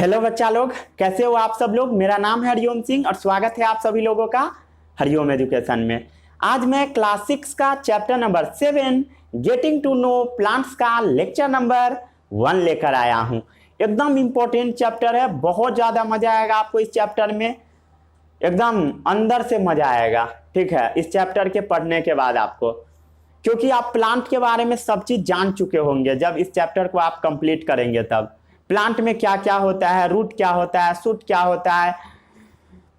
Hello बच्चा लोग, कैसे हो आप सब लोग। मेरा नाम है हरिओम सिंह और स्वागत है आप सभी लोगों का हरिओम एजुकेशन में। आज मैं क्लास 6 का chapter number 7 getting to know plants का लेक्चर नंबर 1 लेकर आया हूं। एकदम इंपॉर्टेंट चैप्टर है, बहुत ज़्यादा मजा आएगा आपको इस चैप्टर में, एकदम अंदर से मजा आएगा। ठीक है, इस चैप्टर के पढ़ने के बाद आपको, क्योंकि आप प्लांट के बारे में सब चीज़ जान चुके होंगे। जब इस चैप्टर को आप कंप्लीट करेंगे तब प्लांट में क्या क्या होता है, रूट क्या होता है, शूट क्या होता है,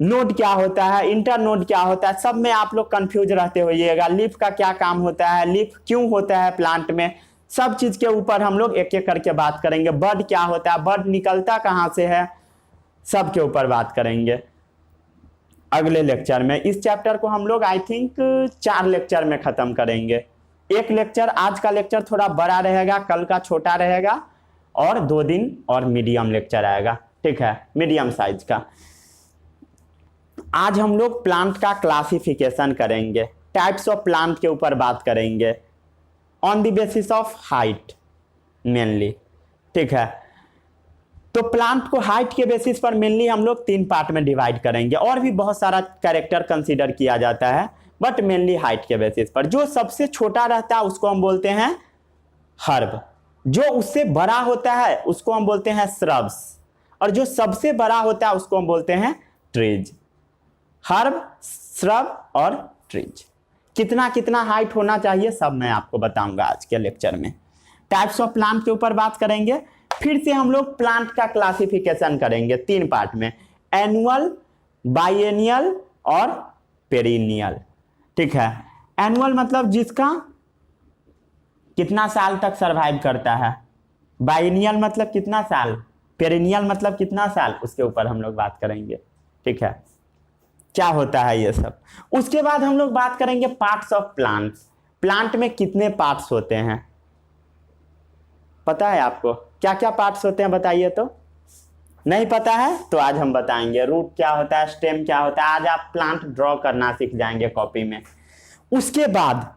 नोड क्या होता है, इंटर नोड क्या होता है, सब में आप लोग कंफ्यूज रहते होइएगा। लीफ का क्या काम होता है, लीफ क्यों होता है प्लांट में, सब चीज के ऊपर हम लोग एक एक करके बात करेंगे। बर्ड क्या होता है, बर्ड निकलता कहाँ से है, सब के ऊपर बात करेंगे अगले लेक्चर में। इस चैप्टर को हम लोग आई थिंक 4 लेक्चर में खत्म करेंगे। एक लेक्चर, आज का लेक्चर थोड़ा बड़ा रहेगा, कल का छोटा रहेगा, और 2 दिन और मीडियम लेक्चर आएगा। ठीक है, मीडियम साइज का। आज हम लोग प्लांट का क्लासिफिकेशन करेंगे, टाइप्स ऑफ प्लांट के ऊपर बात करेंगे on the basis of height mainly. ठीक है, तो प्लांट को हाइट के बेसिस पर मेनली हम लोग 3 पार्ट में डिवाइड करेंगे। और भी बहुत सारा कैरेक्टर कंसीडर किया जाता है, बट मेनली हाइट के बेसिस पर। जो सबसे छोटा रहता है उसको हम बोलते हैं हर्ब, जो उससे बड़ा होता है उसको हम बोलते हैं श्रब्स, और जो सबसे बड़ा होता है उसको हम बोलते हैं ट्रीज। हर्ब, श्रब और ट्रीज। कितना कितना हाइट होना चाहिए सब मैं आपको बताऊंगा आज के लेक्चर में। टाइप्स ऑफ प्लांट के ऊपर बात करेंगे। फिर से हम लोग प्लांट का क्लासिफिकेशन करेंगे 3 पार्ट में, एनुअल, बाइएनियल और पेरिनियल। ठीक है, एनुअल मतलब जिसका कितना साल तक सरवाइव करता है, बाइनियल मतलब कितना साल, पेरिनियल मतलब कितना साल, उसके ऊपर हम लोग बात करेंगे। ठीक है, क्या होता है ये सब। उसके बाद हम लोग बात करेंगे पार्ट्स ऑफ प्लांट्स। प्लांट में कितने पार्ट्स होते हैं पता है आपको, क्या क्या पार्ट्स होते हैं बताइए तो। नहीं पता है तो आज हम बताएंगे। रूट क्या होता है, स्टेम क्या होता है, आज आप प्लांट ड्रॉ करना सीख जाएंगे कॉपी में। उसके बाद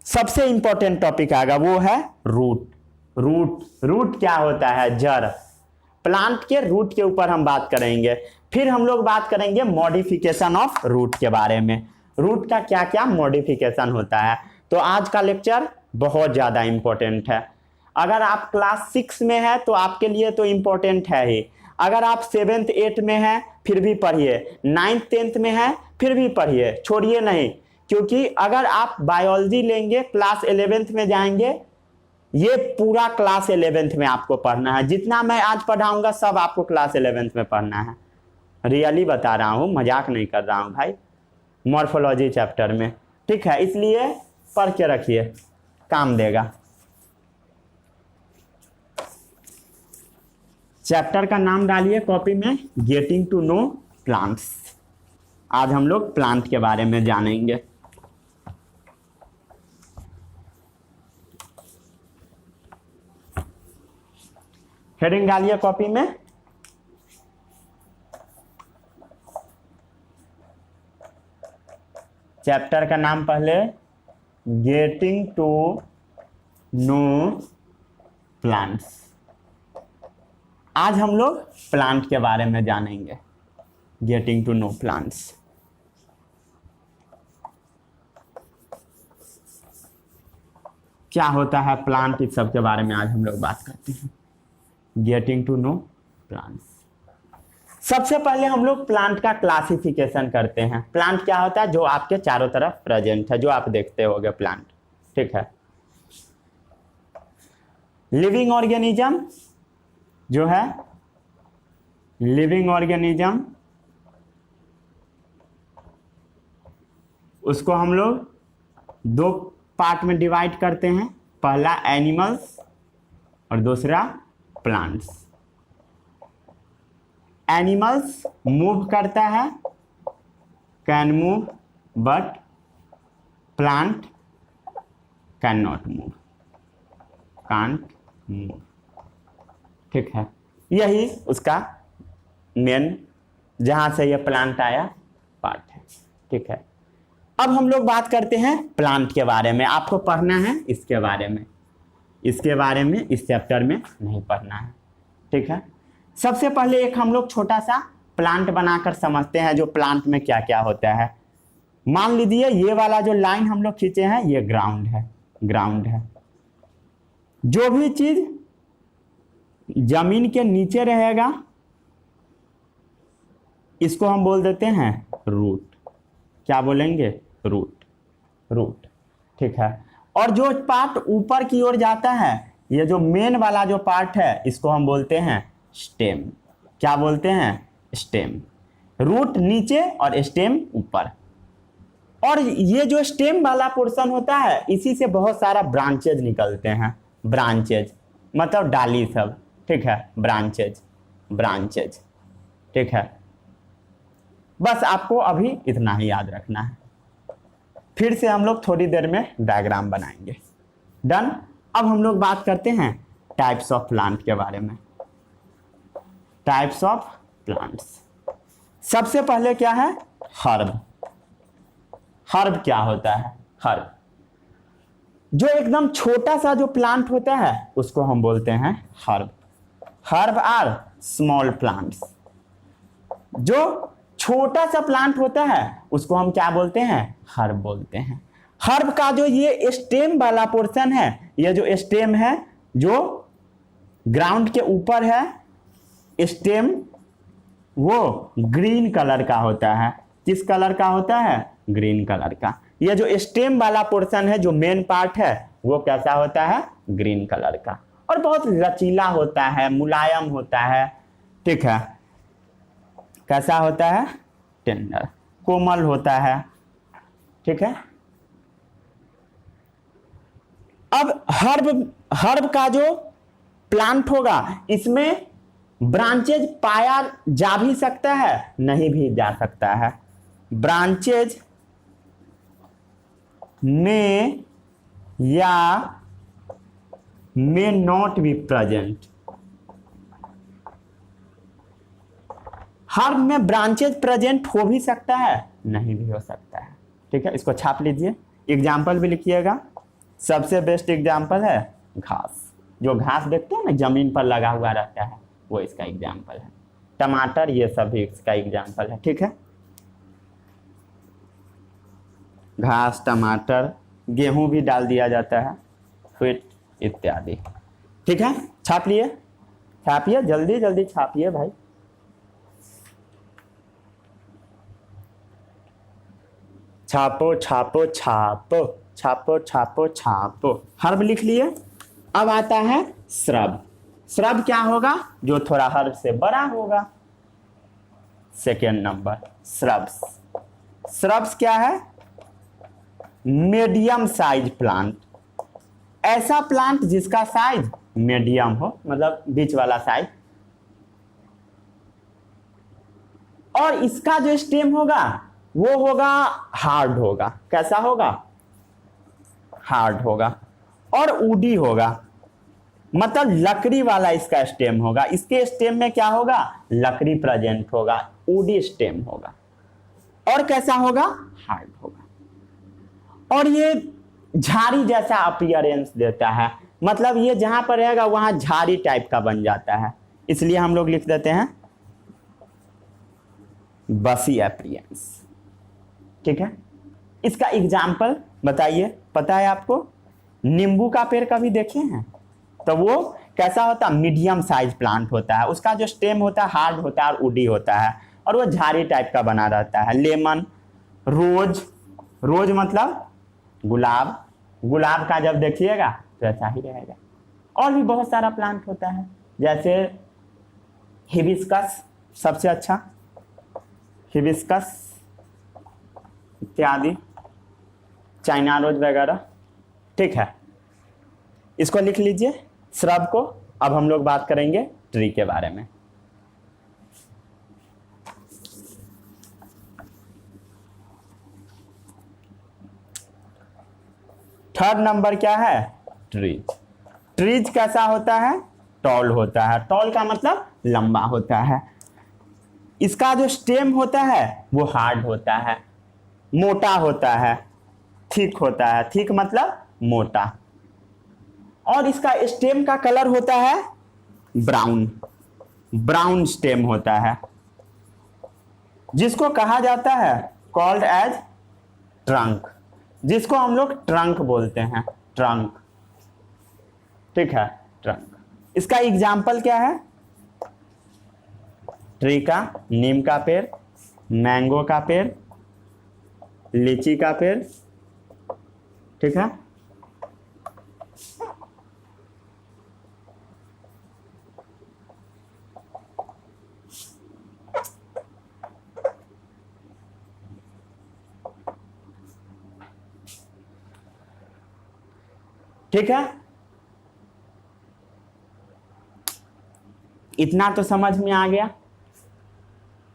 सबसे इंपॉर्टेंट टॉपिक आएगा, वो है रूट। रूट क्या होता है, जड़। प्लांट के रूट के ऊपर हम बात करेंगे। फिर हम लोग बात करेंगे मॉडिफिकेशन ऑफ रूट के बारे में, रूट का क्या क्या मॉडिफिकेशन होता है। तो आज का लेक्चर बहुत ज़्यादा इंपॉर्टेंट है। अगर आप क्लास 6 में है तो आपके लिए तो इंपॉर्टेंट है ही। अगर आप 7th 8th में है फिर भी पढ़िए, 9th 10th में है फिर भी पढ़िए, छोड़िए नहीं। क्योंकि अगर आप बायोलॉजी लेंगे क्लास 11th में जाएंगे, ये पूरा क्लास 11th में आपको पढ़ना है। जितना मैं आज पढ़ाऊंगा सब आपको क्लास 11th में पढ़ना है। रियली बता रहा हूँ, मजाक नहीं कर रहा हूँ भाई, मॉर्फोलॉजी चैप्टर में। ठीक है, इसलिए पढ़ के रखिए, काम देगा। चैप्टर का नाम डालिए कॉपी में, गेटिंग टू नो प्लांट्स। आज हम लोग प्लांट के बारे में जानेंगे। हेडिंग डालिए कॉपी में, चैप्टर का नाम पहले गेटिंग टू नो प्लांट्स। आज हम लोग प्लांट के बारे में जानेंगे, गेटिंग टू नो प्लांट्स। क्या होता है प्लांट, इस सब के बारे में आज हम लोग बात करते हैं। Getting to know plants. सबसे पहले हम लोग प्लांट का क्लासिफिकेशन करते हैं। प्लांट क्या होता है, जो आपके चारों तरफ प्रेजेंट है, जो आप देखते होगे प्लांट। ठीक है, लिविंग ऑर्गेनिज्म जो है, लिविंग ऑर्गेनिज्म उसको हम लोग 2 पार्ट में डिवाइड करते हैं। पहला एनिमल्स और दूसरा प्लांट्स। एनिमल्स मूव करता है, can move, but plant can not move, can't move. ठीक है, यही उसका मेन, जहां से ये प्लांट आया, पार्ट है। ठीक है, अब हम लोग बात करते हैं प्लांट के बारे में। आपको पढ़ना है इसके बारे में, इसके बारे में इस चैप्टर में नहीं पढ़ना है। ठीक है, सबसे पहले एक हम लोग छोटा सा प्लांट बनाकर समझते हैं जो प्लांट में क्या क्या होता है। मान लीजिए ये वाला जो लाइन हम लोग खींचे हैं ये ग्राउंड है, ग्राउंड है। जो भी चीज जमीन के नीचे रहेगा इसको हम बोल देते हैं रूट। क्या बोलेंगे? Root, root. ठीक है। और जो पार्ट ऊपर की ओर जाता है, ये जो मेन वाला जो पार्ट है इसको हम बोलते हैं स्टेम। क्या बोलते हैं? स्टेम। रूट नीचे और स्टेम ऊपर। और ये जो स्टेम वाला पोर्शन होता है इसी से बहुत सारा ब्रांचेज निकलते हैं। ब्रांचेज मतलब डाली सब। ठीक है, ब्रांचेज, ब्रांचेज। ठीक है, बस आपको अभी इतना ही याद रखना है। फिर से हम लोग थोड़ी देर में डायग्राम बनाएंगे। डन। अब हम लोग बात करते हैं टाइप्स ऑफ प्लांट के बारे में। Types of plants. सबसे पहले क्या है? हर्ब। हर्ब क्या होता है? हर्ब जो एकदम छोटा सा जो प्लांट होता है उसको हम बोलते हैं herb. Herb are small plants. जो छोटा सा प्लांट होता है उसको हम क्या बोलते हैं? हर्ब बोलते हैं। हर्ब का जो ये स्टेम वाला पोर्शन है, ये जो स्टेम है जो ग्राउंड के ऊपर है, स्टेम वो ग्रीन कलर का होता है। किस कलर का होता है? ग्रीन कलर का। ये जो स्टेम वाला पोर्शन है जो मेन पार्ट है वो कैसा होता है? ग्रीन कलर का। और बहुत लचीला होता है, मुलायम होता है। ठीक है, कैसा होता है? टेंडर, कोमल होता है। ठीक है। अब हर्ब का जो प्लांट होगा इसमें ब्रांचेज पाया जा भी सकता है, नहीं भी जा सकता है। ब्रांचेज में या may not be present. Herb में ब्रांचेज प्रेजेंट हो भी सकता है, नहीं भी हो सकता है। ठीक है, इसको छाप लीजिए। एग्जाम्पल भी लिखिएगा। सबसे बेस्ट एग्जाम्पल है घास। जो घास देखते हैं ना जमीन पर लगा हुआ रहता है वो इसका एग्जाम्पल है। टमाटर, ये सभी इसका एग्जाम्पल है। ठीक है, घास, टमाटर, गेहूं भी डाल दिया जाता है, व्हीट इत्यादि। ठीक है, छाप लिए? छापिए, जल्दी जल्दी छापिए भाई। छापो छापो छापो छापो छापो छापो। हर्ब लिख लिए। अब आता है श्रब। श्रब क्या होगा? जो थोड़ा हर्ब से बड़ा होगा। Second number shrubs. श्रब्स क्या है? Medium size plant. ऐसा प्लांट जिसका साइज मीडियम हो, मतलब बीच वाला साइज। और इसका जो स्टेम होगा वो होगा हार्ड होगा। कैसा होगा? हार्ड होगा। और वुडी होगा, मतलब लकड़ी वाला इसका स्टेम होगा। इसके स्टेम में क्या होगा? लकड़ी प्रेजेंट होगा, वुडी स्टेम होगा। और कैसा होगा? हार्ड होगा। और ये झाड़ी जैसा अपीयरेंस देता है, मतलब ये जहां पर रहेगा वहां झाड़ी टाइप का बन जाता है। इसलिए हम लोग लिख देते हैं बसी अपीयरेंस। ठीक है, इसका एग्जाम्पल बताइए। पता है आपको? नींबू का पेड़ कभी देखे हैं? तो वो कैसा होता है? मीडियम साइज प्लांट होता है। उसका जो स्टेम होता है हार्ड होता है और वुडी होता है, और वो झाड़ी टाइप का बना रहता है। लेमन, रोज, रोज मतलब गुलाब। गुलाब का जब देखिएगा तो ऐसा ही रहेगा। और भी बहुत सारा प्लांट होता है, जैसे हिबिस्कस सबसे अच्छा, हिबिस्कस इत्यादि, चाइना रोज वगैरह। ठीक है, इसको लिख लीजिए श्रब को। अब हम लोग बात करेंगे ट्री के बारे में। थर्ड नंबर क्या है? ट्रीज। ट्रीज कैसा होता है? टॉल होता है। टॉल का मतलब लंबा होता है। इसका जो स्टेम होता है वो हार्ड होता है, मोटा होता है, थिक होता है। थिक मतलब मोटा। और इसका स्टेम का कलर होता है ब्राउन। ब्राउन स्टेम होता है, जिसको कहा जाता है कॉल्ड एज ट्रंक, जिसको हम लोग ट्रंक बोलते हैं, ट्रंक। ठीक है, ट्रंक। इसका एग्जाम्पल क्या है? ट्री का, नीम का पेड़, मैंगो का पेड़, लीची का पेड़। ठीक है, ठीक है, इतना तो समझ में आ गया।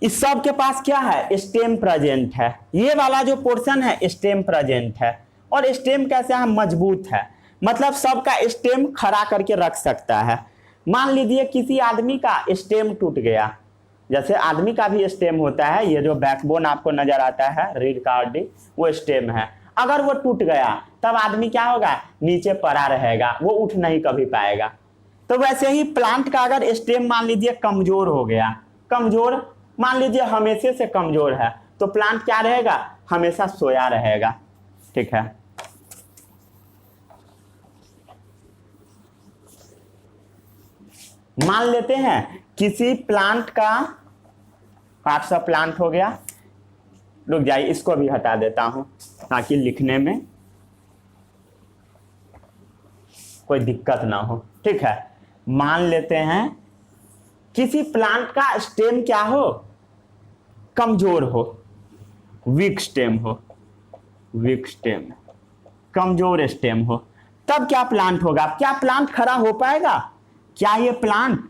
इस सब के पास क्या है? स्टेम प्रेजेंट है। ये वाला जो पोर्शन है स्टेम प्रेजेंट है। और स्टेम कैसे है? मजबूत है, मतलब सबका स्टेम खड़ा करके रख सकता है। मान लीजिए किसी आदमी का स्टेम टूट गया, जैसे आदमी का भी स्टेम होता है, ये जो बैकबोन आपको नजर आता है रीढ़ का हड्डी, वो स्टेम है। अगर वो टूट गया तब आदमी क्या होगा? नीचे पड़ा रहेगा, वो उठ नहीं कभी पाएगा। तो वैसे ही प्लांट का अगर स्टेम मान लीजिए कमजोर हो गया, कमजोर मान लीजिए हमेशा से कमजोर है, तो प्लांट क्या रहेगा? हमेशा सोया रहेगा। ठीक है, मान लेते हैं किसी प्लांट का पार्ट सा प्लांट हो गया। रुक जाइए, इसको भी हटा देता हूं ताकि लिखने में कोई दिक्कत ना हो। ठीक है, मान लेते हैं किसी प्लांट का स्टेम क्या हो? कमजोर हो, वीक स्टेम हो, वीक स्टेम, कमजोर स्टेम हो। तब क्या प्लांट होगा? क्या प्लांट खड़ा हो पाएगा? क्या ये प्लांट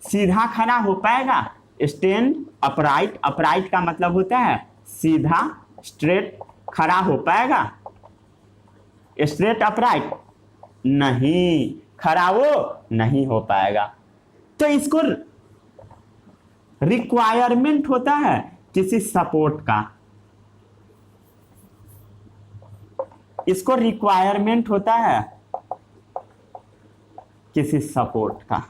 सीधा खड़ा हो पाएगा? स्टैंड अपराइट, अपराइट का मतलब होता है सीधा, स्ट्रेट, खड़ा हो पाएगा? स्ट्रेट अपराइट नहीं, खड़ा वो नहीं हो पाएगा। तो इसको रिक्वायरमेंट होता है किसी सपोर्ट का, इसको रिक्वायरमेंट होता है किसी सपोर्ट का।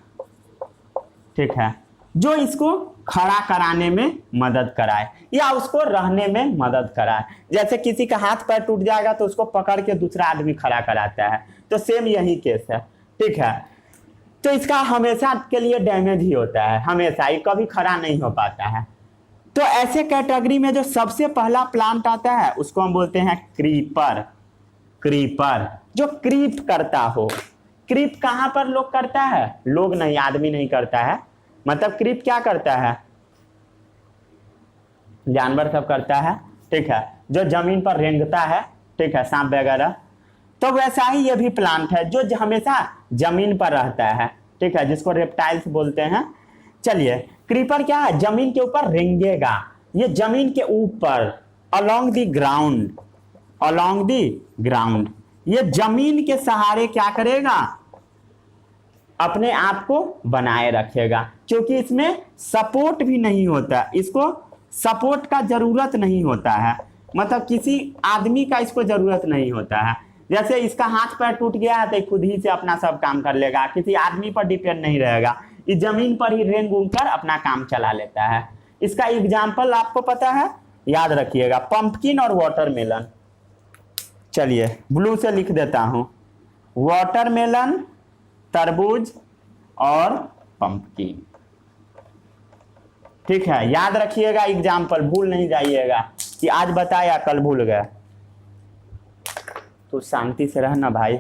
ठीक है, जो इसको खड़ा कराने में मदद कराए या उसको रहने में मदद कराए। जैसे किसी का हाथ पैर टूट जाएगा तो उसको पकड़ के दूसरा आदमी खड़ा कराता है, तो सेम यही केस है। ठीक है, तो इसका हमेशा के लिए डैमेज ही होता है, हमेशा ही, कभी खड़ा नहीं हो पाता है। तो ऐसे कैटेगरी में जो सबसे पहला प्लांट आता है उसको हम बोलते हैं क्रीपर। क्रीपर जो क्रीप करता हो। क्रीप कहां पर लोग करता है? लोग नहीं, आदमी नहीं करता है। मतलब क्रीप क्या करता है? जानवर सब करता है। ठीक है, जो जमीन पर रेंगता है, ठीक है, सांप वगैरह। तो वैसा ही ये भी प्लांट है जो हमेशा जमीन पर रहता है। ठीक है, जिसको रेप्टाइल्स बोलते हैं। चलिए, क्रीपर क्या है? जमीन के ऊपर रेंगेगा, ये जमीन के ऊपर, along the ground, along the ground, ये जमीन के सहारे क्या करेगा? अपने आप को बनाए रखेगा, क्योंकि इसमें सपोर्ट भी नहीं होता, इसको सपोर्ट का जरूरत नहीं होता है, मतलब किसी आदमी का इसको जरूरत नहीं होता है। जैसे इसका हाथ पैर टूट गया है तो खुद ही से अपना सब काम कर लेगा, किसी आदमी पर डिपेंड नहीं रहेगा, इस जमीन पर ही रेंग घूम कर अपना काम चला लेता है। इसका एग्जाम्पल आपको पता है, याद रखिएगा, पंपकिन और वाटरमेलन। चलिए ब्लू से लिख देता हूं, वाटरमेलन, तरबूज और पंपकिन। ठीक है, याद रखिएगा एग्जाम्पल, भूल नहीं जाइएगा कि आज बताया कल भूल गया। तो शांति से रहना भाई।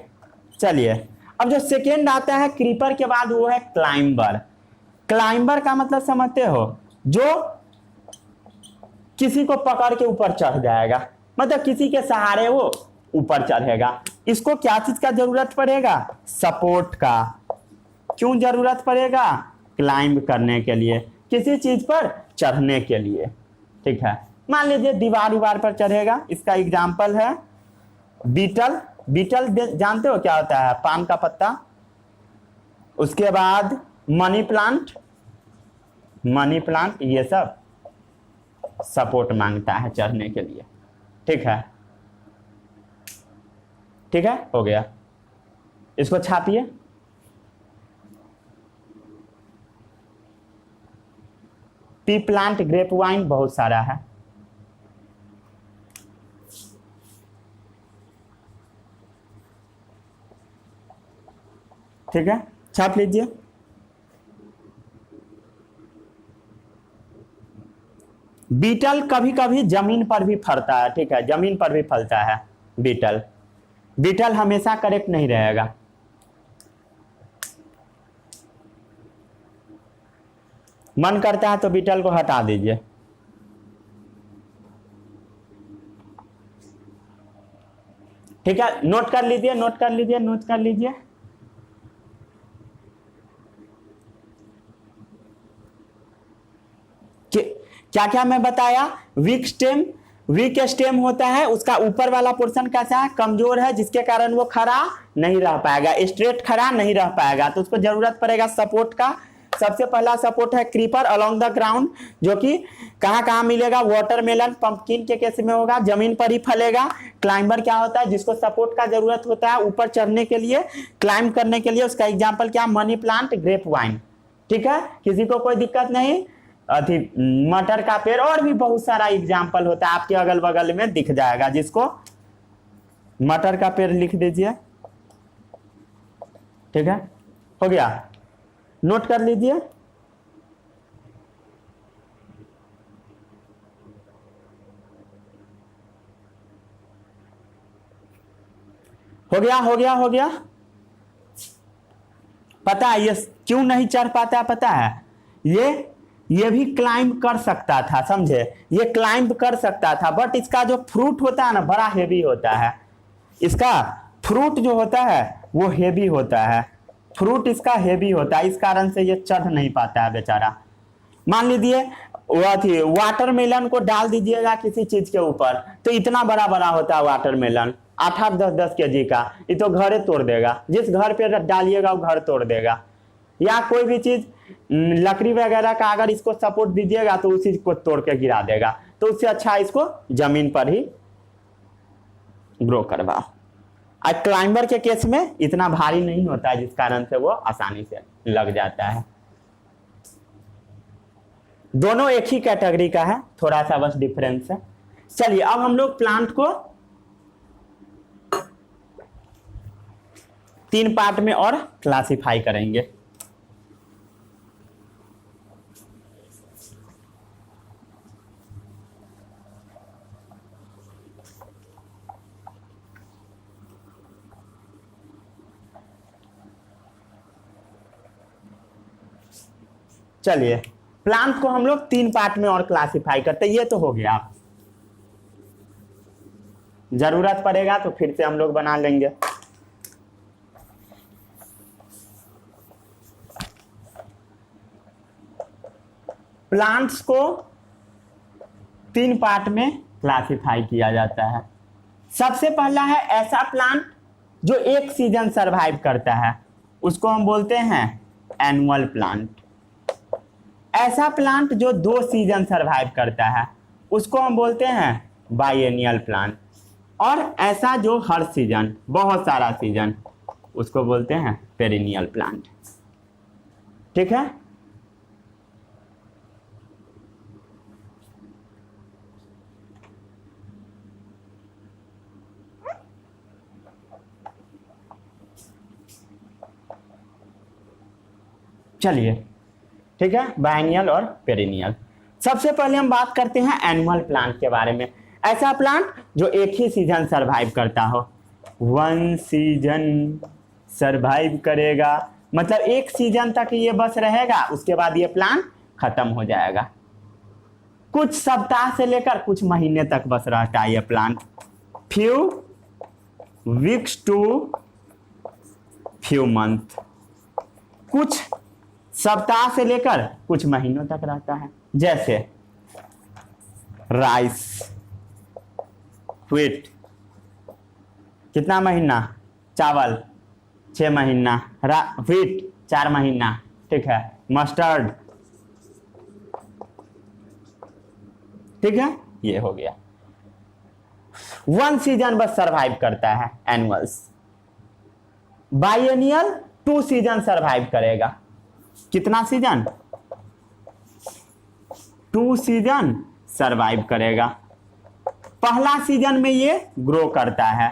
चलिए, अब जो सेकेंड आता है क्रीपर के बाद वो है क्लाइंबर। क्लाइंबर का मतलब समझते हो? जो किसी को पकड़ के ऊपर चढ़ जाएगा, मतलब किसी के सहारे वो ऊपर चढ़ेगा। इसको क्या चीज का जरूरत पड़ेगा? सपोर्ट का। क्यों जरूरत पड़ेगा? क्लाइंब करने के लिए, किसी चीज पर चढ़ने के लिए। ठीक है, मान लीजिए दीवार पर चढ़ेगा, इसका एग्जाम्पल है बीटल। बीटल जानते हो क्या होता है? पान का पत्ता। उसके बाद मनी प्लांट, मनी प्लांट, ये सब सपोर्ट मांगता है चढ़ने के लिए। ठीक है, ठीक है, हो गया। इसको छापिए। पी प्लांट, ग्रेप वाइन बहुत सारा है। ठीक है, छाप लीजिए। बीटल कभी कभी जमीन पर भी फलता है। ठीक है, जमीन पर भी फलता है बीटल। बीटल हमेशा करेक्ट नहीं रहेगा। मन करता है तो बीटल को हटा दीजिए। ठीक है, नोट कर लीजिए, नोट कर लीजिए, नोट कर लीजिए। क्या क्या मैं बताया? वीक स्टेम, वीक स्टेम होता है, उसका ऊपर वाला पोर्शन कैसा है? कमजोर है, जिसके कारण वो खड़ा नहीं रह पाएगा, स्ट्रेट खड़ा नहीं रह पाएगा, तो उसको जरूरत पड़ेगा सपोर्ट का। सबसे पहला सपोर्ट है क्रीपर अलोंग द ग्राउंड, जो कि कहाँ कहाँ मिलेगा? वाटरमेलन, पंपकिन के केस में होगा, जमीन पर ही फलेगा। क्लाइंबर क्या होता है? जिसको सपोर्ट का जरूरत होता है ऊपर चढ़ने के लिए, क्लाइंब करने के लिए। उसका एग्जाम्पल क्या? Money plant, grape vine. ठीक है, किसी को कोई दिक्कत नहीं? अति मटर का पेड़, और भी बहुत सारा एग्जाम्पल होता है, आपके अगल बगल में दिख जाएगा। जिसको मटर का पेड़ लिख दीजिए। ठीक है, हो गया, नोट कर लीजिए। हो गया, हो गया, हो गया। पता है ये क्यों नहीं चढ़ पाता? पता है, ये भी क्लाइंब कर सकता था, समझे? ये क्लाइंब कर सकता था, बट इसका जो फ्रूट होता है ना, बड़ा हेवी होता है। इसका फ्रूट जो होता है वो हेवी होता है, फ्रूट इसका हेवी होता है, इस कारण से ये चढ़ नहीं पाता है बेचारा। मान लीजिए वाटरमेलन को डाल दीजिएगा किसी चीज के ऊपर, तो इतना बड़ा बड़ा होता है वाटरमेलन, 8-8, 10-10 केजी का। ये तो घरे तोड़ देगा, जिस घर पे डालिएगा वो घर तोड़ देगा। या कोई भी चीज लकड़ी वगैरह का अगर इसको सपोर्ट दीजिएगा तो उसी को तोड़ के गिरा देगा। तो उससे अच्छा इसको जमीन पर ही ग्रो करवाओ। अब क्लाइंबर के केस में इतना भारी नहीं होता है, जिस कारण से वो आसानी से लग जाता है। दोनों एक ही कैटेगरी का है, थोड़ा सा बस डिफरेंस है। चलिए अब हम लोग प्लांट को 3 पार्ट में और क्लासिफाई करेंगे। चलिए प्लांट को हम लोग 3 पार्ट में और क्लासिफाई करते हैं। ये तो हो गया, जरूरत पड़ेगा तो फिर से हम लोग बना लेंगे। प्लांट्स को 3 पार्ट में क्लासिफाई किया जाता है। सबसे पहला है ऐसा प्लांट जो एक सीजन सरवाइव करता है, उसको हम बोलते हैं एनुअल प्लांट। ऐसा प्लांट जो 2 सीजन सरवाइव करता है, उसको हम बोलते हैं बाइएनियल प्लांट। और ऐसा जो हर सीजन, बहुत सारा सीजन, उसको बोलते हैं पेरिनियल प्लांट। ठीक है, चलिए ठीक है, बाइनियल और पेरिनियल। सबसे पहले हम बात करते हैं एनुअल प्लांट के बारे में। ऐसा प्लांट जो एक ही सीजन सरवाइव करता हो, 1 सीजन सरवाइव करेगा, मतलब एक सीजन तक ये बस रहेगा, उसके बाद ये प्लांट खत्म हो जाएगा। कुछ सप्ताह से लेकर कुछ महीने तक बस रहता है ये plant, few weeks to few month, कुछ सप्ताह से लेकर कुछ महीनों तक रहता है। जैसे राइस, व्हीट, कितना महीना? चावल 6 महीना, व्हीट 4 महीना, ठीक है, मस्टर्ड, ठीक है, ये हो गया। 1 सीजन बस सरवाइव करता है एनुअल्स। बाइएनियल 2 सीजन सरवाइव करेगा। कितना सीजन? 2 सीजन सरवाइव करेगा। पहला सीजन में ये ग्रो करता है,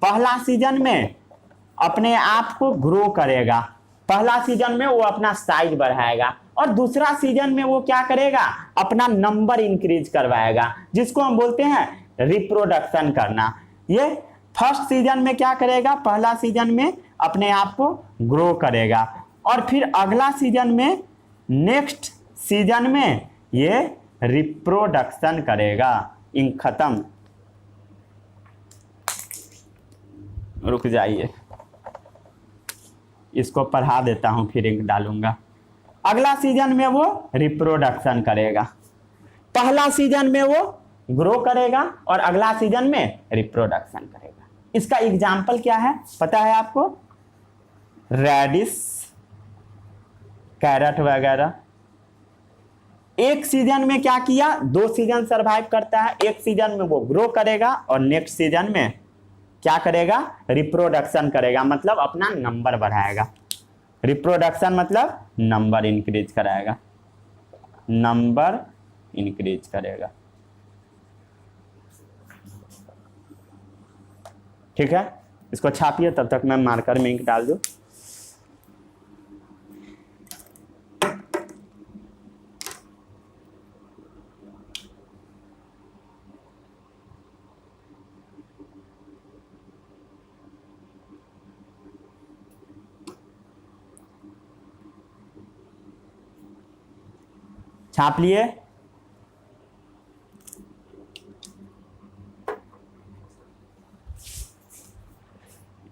पहला सीजन में अपने आप को ग्रो करेगा, पहला सीजन में वो अपना साइज बढ़ाएगा, और दूसरा सीजन में वो क्या करेगा, अपना नंबर इंक्रीज करवाएगा, जिसको हम बोलते हैं रिप्रोडक्शन करना। ये फर्स्ट सीजन में क्या करेगा, पहला सीजन में अपने आप को ग्रो करेगा, और फिर अगला सीजन में, नेक्स्ट सीजन में ये रिप्रोडक्शन करेगा। इन खत्म। रुक जाइए, इसको पढ़ा देता हूं, फिर इंक डालूंगा। अगला सीजन में वो रिप्रोडक्शन करेगा, पहला सीजन में वो ग्रो करेगा, और अगला सीजन में रिप्रोडक्शन करेगा। इसका एग्जाम्पल क्या है पता है आपको? रेडिश, कैरेट वगैरह। एक सीजन में क्या किया, 2 सीजन सरवाइव करता है, एक सीजन में वो ग्रो करेगा और नेक्स्ट सीजन में क्या करेगा, रिप्रोडक्शन करेगा, मतलब अपना नंबर बढ़ाएगा। रिप्रोडक्शन मतलब नंबर इंक्रीज कराएगा, नंबर इंक्रीज करेगा। ठीक है, इसको छापिए, तब तक मैं मार्कर में इंक डाल दूं। छाप लिए?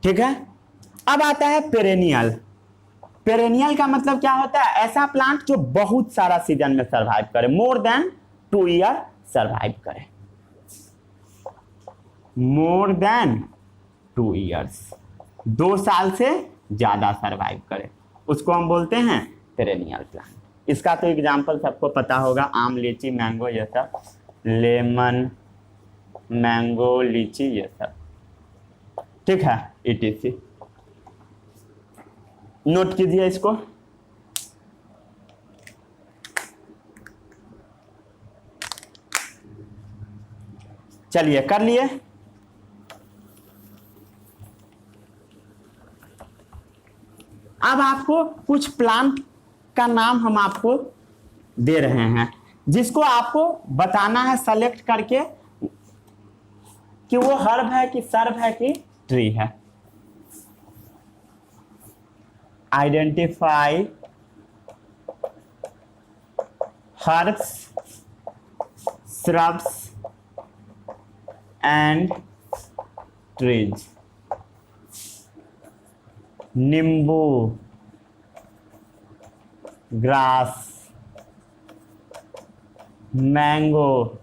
ठीक है। अब आता है पेरेनियल। पेरेनियल का मतलब क्या होता है, ऐसा प्लांट जो बहुत सारा सीजन में सरवाइव करे, मोर देन 2 ईयर सरवाइव करे, मोर देन 2 ईयर्स, 2 साल से ज्यादा सरवाइव करे, उसको हम बोलते हैं पेरेनियल प्लांट। इसका तो एग्जाम्पल सबको पता होगा, आम, लीची, मैंगो, ये सब, लेमन, मैंगो, लीची, ये सब। ठीक है, ETC नोट कीजिए इसको। चलिए कर लिए। अब आपको कुछ प्लांट का नाम हम आपको दे रहे हैं, जिसको आपको बताना है सेलेक्ट करके कि वो हर्ब है कि सर्ब है कि ट्री है। Identify herbs, shrubs and trees. नींबू, ग्रास, मैंगो,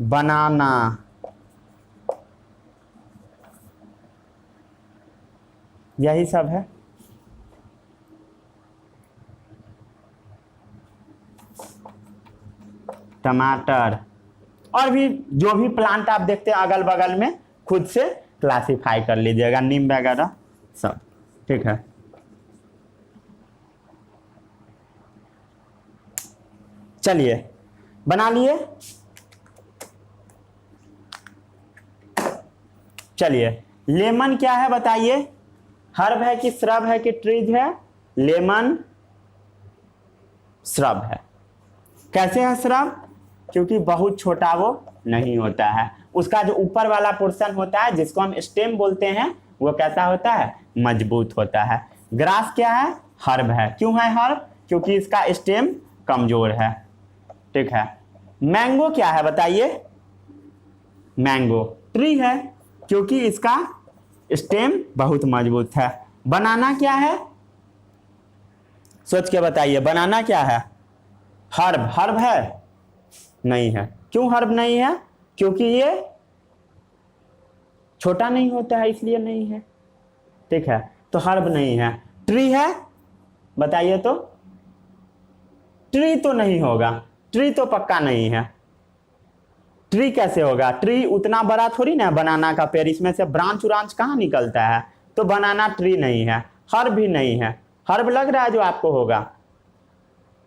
बनाना, यही सब है। टमाटर, और भी जो भी प्लांट आप देखते हैं अगल बगल में, खुद से क्लासिफाई कर लीजिएगा, नीम वगैरह सब। ठीक है, चलिए बना लिए। चलिए, लेमन क्या है बताइए, हर्ब है कि श्रब है कि ट्रीज है? लेमन श्रब है। कैसे है श्रब? क्योंकि बहुत छोटा वो नहीं होता है, उसका जो ऊपर वाला पोर्शन होता है जिसको हम स्टेम बोलते हैं, वो कैसा होता है, मजबूत होता है। ग्रास क्या है, हर्ब है। क्यों है हर्ब? क्योंकि इसका स्टेम कमजोर है। ठीक है। मैंगो क्या है बताइए? मैंगो ट्री है, क्योंकि इसका स्टेम बहुत मजबूत है। बनाना क्या है, सोच के बताइए, बनाना क्या है? हर्ब। हर्ब है? नहीं है। क्यों हर्ब नहीं है? क्योंकि ये छोटा नहीं होता है, इसलिए नहीं है। ठीक है, तो हर्ब नहीं है। ट्री है बताइए तो? ट्री तो नहीं होगा, ट्री तो पक्का नहीं है। ट्री कैसे होगा? ट्री उतना बड़ा थोड़ी ना, बनाना का पेड़, इसमें से ब्रांच उरांच कहाँ निकलता है, तो बनाना ट्री नहीं है। हर्ब भी नहीं है। हर्ब लग रहा है जो आपको होगा?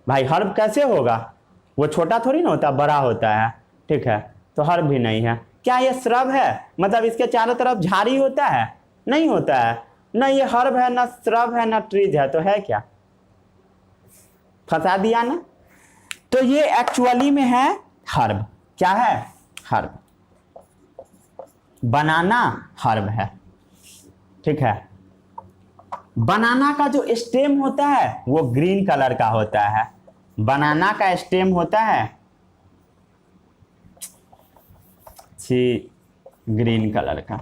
भाई हर्ब कैसे होगा? वो छोटा थोड़ी ना होता, बड़ा होता है, ठीक है। तो हर्ब भी नहीं है। क्या ये श्रब है? मतलब इसके चारों तरफ झाड़ी होता है? नहीं होता है ना। ये हर्ब है ना श्रब है ना ट्रीज है, तो है क्या? फंसा दिया ना। तो ये एक्चुअली में है हर्ब। क्या है? हर्ब। बनाना हर्ब है, ठीक है। बनाना का जो स्टेम होता है वो ग्रीन कलर का होता है। बनाना का स्टेम होता है ग्रीन कलर का।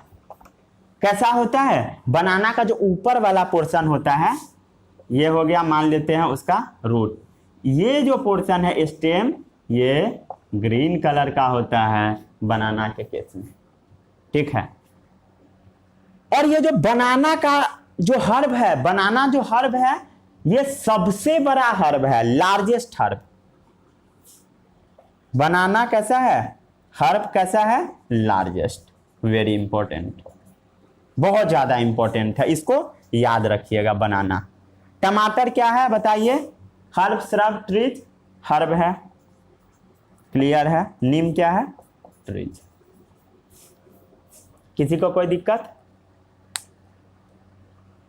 कैसा होता है? बनाना का जो ऊपर वाला पोर्शन होता है, ये हो गया, मान लेते हैं उसका रूट। ये जो पोर्शन है स्टेम, ये ग्रीन कलर का होता है बनाना के केस में, ठीक है। और ये जो बनाना का जो हर्ब है, बनाना जो हर्ब है, ये सबसे बड़ा हर्ब है, लार्जेस्ट हर्ब। बनाना कैसा है? हर्ब कैसा है? लार्जेस्ट। वेरी इंपॉर्टेंट, बहुत ज्यादा इंपॉर्टेंट है, इसको याद रखिएगा। बनाना। टमाटर क्या है बताइए? Herb, shrub, trees. हर्ब है, क्लियर है। नीम क्या है? ट्रीज। किसी को कोई दिक्कत?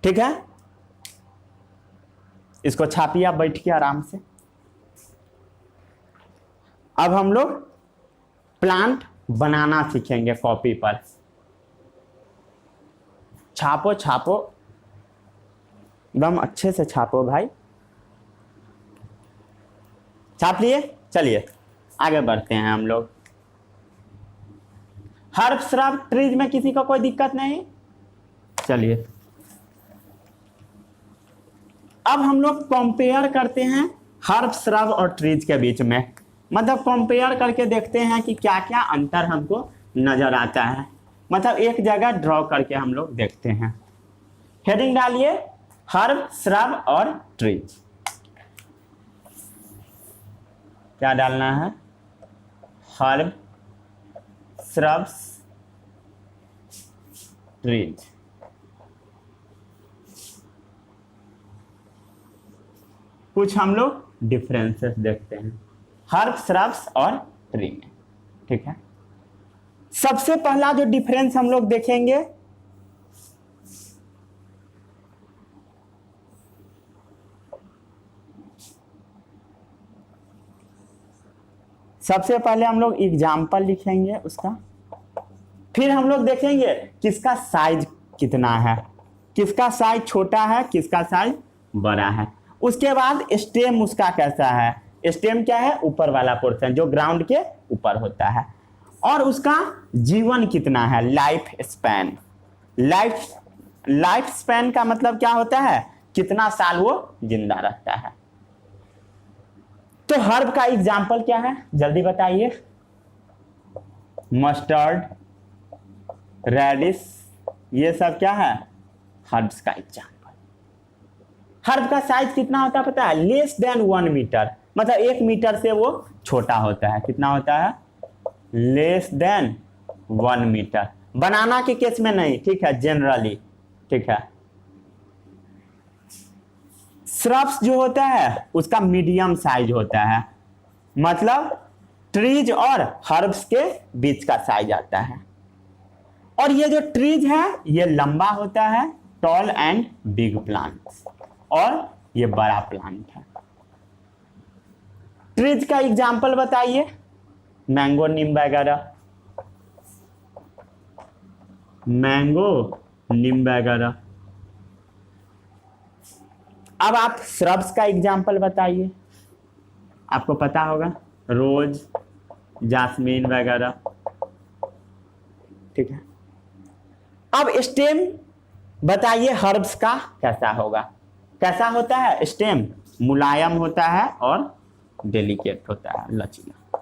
ठीक है, इसको छापिए आप बैठ के आराम से। अब हम लोग प्लांट बनाना सीखेंगे कॉपी पर। छापो छापो, एकदम अच्छे से छापो भाई। छाप लिए? चलिए आगे बढ़ते हैं हम लोग। हर्ब, श्रब, ट्रीज में किसी को कोई दिक्कत नहीं? चलिए अब हम लोग कंपेयर करते हैं हर्ब, श्रब और ट्रीज के बीच में। मतलब कंपेयर करके देखते हैं कि क्या क्या अंतर हमको नजर आता है। मतलब एक जगह ड्रॉ करके हम लोग देखते हैं। हेडिंग डालिए हर्ब, श्रब और ट्रीज। क्या डालना है? Herb, shrub, trees. कुछ हम लोग डिफरेंसेस देखते हैं हर्ब, श्रब्स और ट्री में, ठीक है। सबसे पहला जो डिफरेंस हम लोग देखेंगे, सबसे पहले हम लोग एग्जाम्पल लिखेंगे उसका। फिर हम लोग देखेंगे किसका साइज कितना है, किसका साइज छोटा है, किसका साइज बड़ा है। उसके बाद स्टेम उसका कैसा है। स्टेम क्या है? ऊपर वाला पोर्शन जो ग्राउंड के ऊपर होता है। और उसका जीवन कितना है, लाइफ स्पैन। लाइफ स्पैन का मतलब क्या होता है? कितना साल वो जिंदा रहता है। तो हर्ब का एग्जाम्पल क्या है जल्दी बताइए? मस्टर्ड, रेडिश, ये सब क्या है? हर्ब्स का एग्जाम्पल। हर्ब का साइज कितना होता है पता है? लेस देन 1 मीटर, मतलब 1 मीटर से वो छोटा होता है। कितना होता है? Less than 1 metre. बनाना के केस में नहीं, ठीक है, जनरली, ठीक है। श्रब्स जो होता है उसका मीडियम साइज होता है, मतलब ट्रीज और हर्ब्स के बीच का साइज आता है। और ये जो ट्रीज है ये लंबा होता है, टॉल एंड बिग प्लांट, और ये बड़ा प्लांट है। ट्रीज का एग्जाम्पल बताइए? मैंगो, नीम वगैरह। मैंगो, नीम वगैरह। अब आप श्रब्स का एग्जाम्पल बताइए, आपको पता होगा, रोज, जास्मीन वगैरह, ठीक है। अब स्टेम बताइए हर्ब्स का कैसा होगा? कैसा होता है स्टेम? मुलायम होता है और डेलिकेट होता है, लचीला,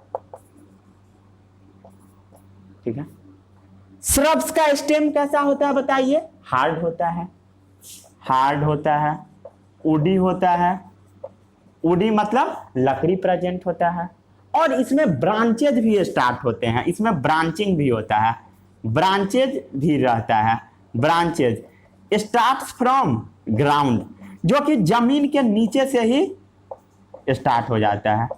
ठीक है। श्रब्स का स्टेम कैसा होता है बताइए? हार्ड होता है, हार्ड होता है, वुडी होता है। वुडी मतलब लकड़ी प्रेजेंट होता है, और इसमें ब्रांचेज भी स्टार्ट होते हैं, इसमें ब्रांचिंग भी होता है, ब्रांचेज भी रहता है। ब्रांचेज स्टार्ट्स फ्रॉम ग्राउंड, जो कि जमीन के नीचे से ही स्टार्ट हो जाता है।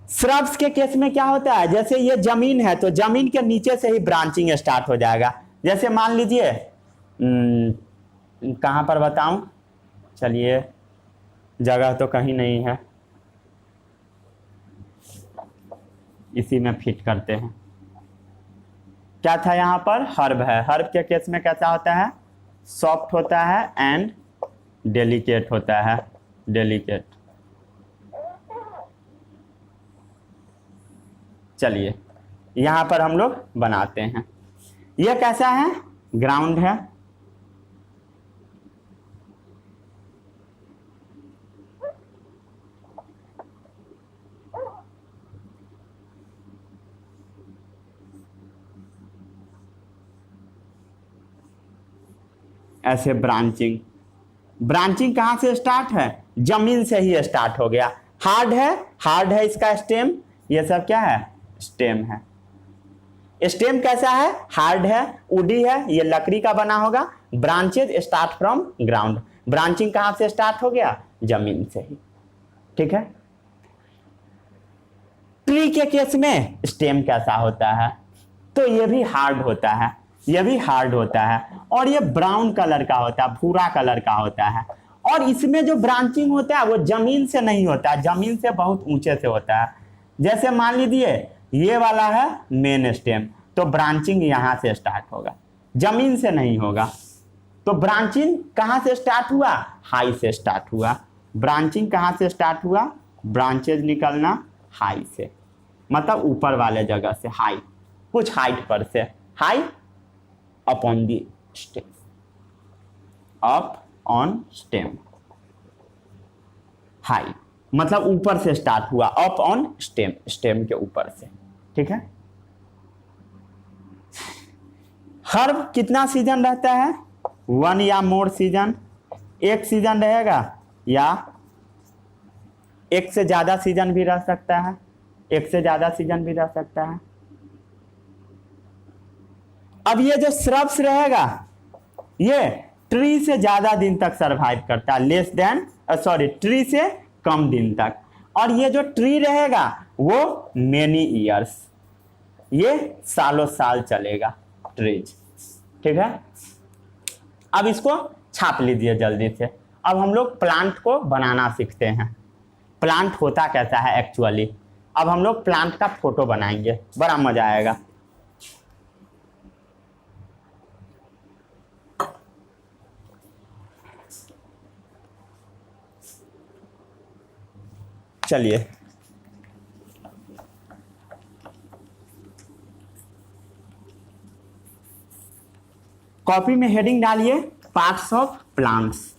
श्रब्स के केस में क्या होता है, जैसे ये जमीन है तो जमीन के नीचे से ही ब्रांचिंग स्टार्ट हो जाएगा। जैसे मान लीजिए कहां पर बताऊं, चलिए जगह तो कहीं नहीं है, इसी में फिट करते हैं। क्या था यहां पर, हर्ब है। हर्ब के केस में कैसा होता है, सॉफ्ट होता है एंड डेलिकेट होता है, डेलिकेट। चलिए यहां पर हम लोग बनाते हैं। यह कैसा है, ग्राउंड है। ऐसे ब्रांचिंग, ब्रांचिंग कहां से स्टार्ट है, जमीन से ही स्टार्ट हो गया। हार्ड है, हार्ड है इसका स्टेम, ये सब क्या है, स्टेम है। स्टेम कैसा है, हार्ड है, वुडी है, ये लकड़ी का बना होगा। Branches start from ground, branching कहां से स्टार्ट हो गया, जमीन से ही। ठीक है। ट्री के केस में स्टेम कैसा होता है, तो ये भी हार्ड होता है, ये भी हार्ड होता है, और ये ब्राउन कलर का होता है, भूरा कलर का होता है। और इसमें जो ब्रांचिंग होता है वो जमीन से नहीं होता है, जमीन से बहुत ऊंचे से होता है। जैसे मान लीजिए ये वाला है मेन स्टेम, तो ब्रांचिंग यहां से स्टार्ट होगा, जमीन से नहीं होगा। तो ब्रांचिंग कहां से स्टार्ट हुआ, हाई से स्टार्ट हुआ। ब्रांचिंग कहां से स्टार्ट हुआ, ब्रांचेज निकलना हाई से, मतलब ऊपर वाले जगह से, हाई, कुछ हाइट पर से, high upon the stem, up on stem, high मतलब ऊपर से स्टार्ट हुआ, अप ऑन स्टेम, स्टेम के ऊपर से। ठीक है। हर्ब कितना सीजन रहता है, 1 या मोर सीजन, एक सीजन रहेगा या एक से ज्यादा सीजन भी रह सकता है, एक से ज्यादा सीजन भी रह सकता है। अब ये जो श्रब्स रहेगा ये ट्री से ज्यादा दिन तक सरवाइव करता है, लेस देन ट्री से कम दिन तक। और ये जो ट्री रहेगा वो मेनी ईयर्स, ये सालों साल चलेगा ट्रीज। ठीक है। अब इसको छाप लीजिए जल्दी से। अब हम लोग प्लांट को बनाना सीखते हैं, प्लांट होता कैसा है एक्चुअली। अब हम लोग प्लांट का फोटो बनाएंगे, बड़ा मजा आएगा। चलिए कॉपी में हेडिंग डालिए, पार्ट्स ऑफ प्लांट्स।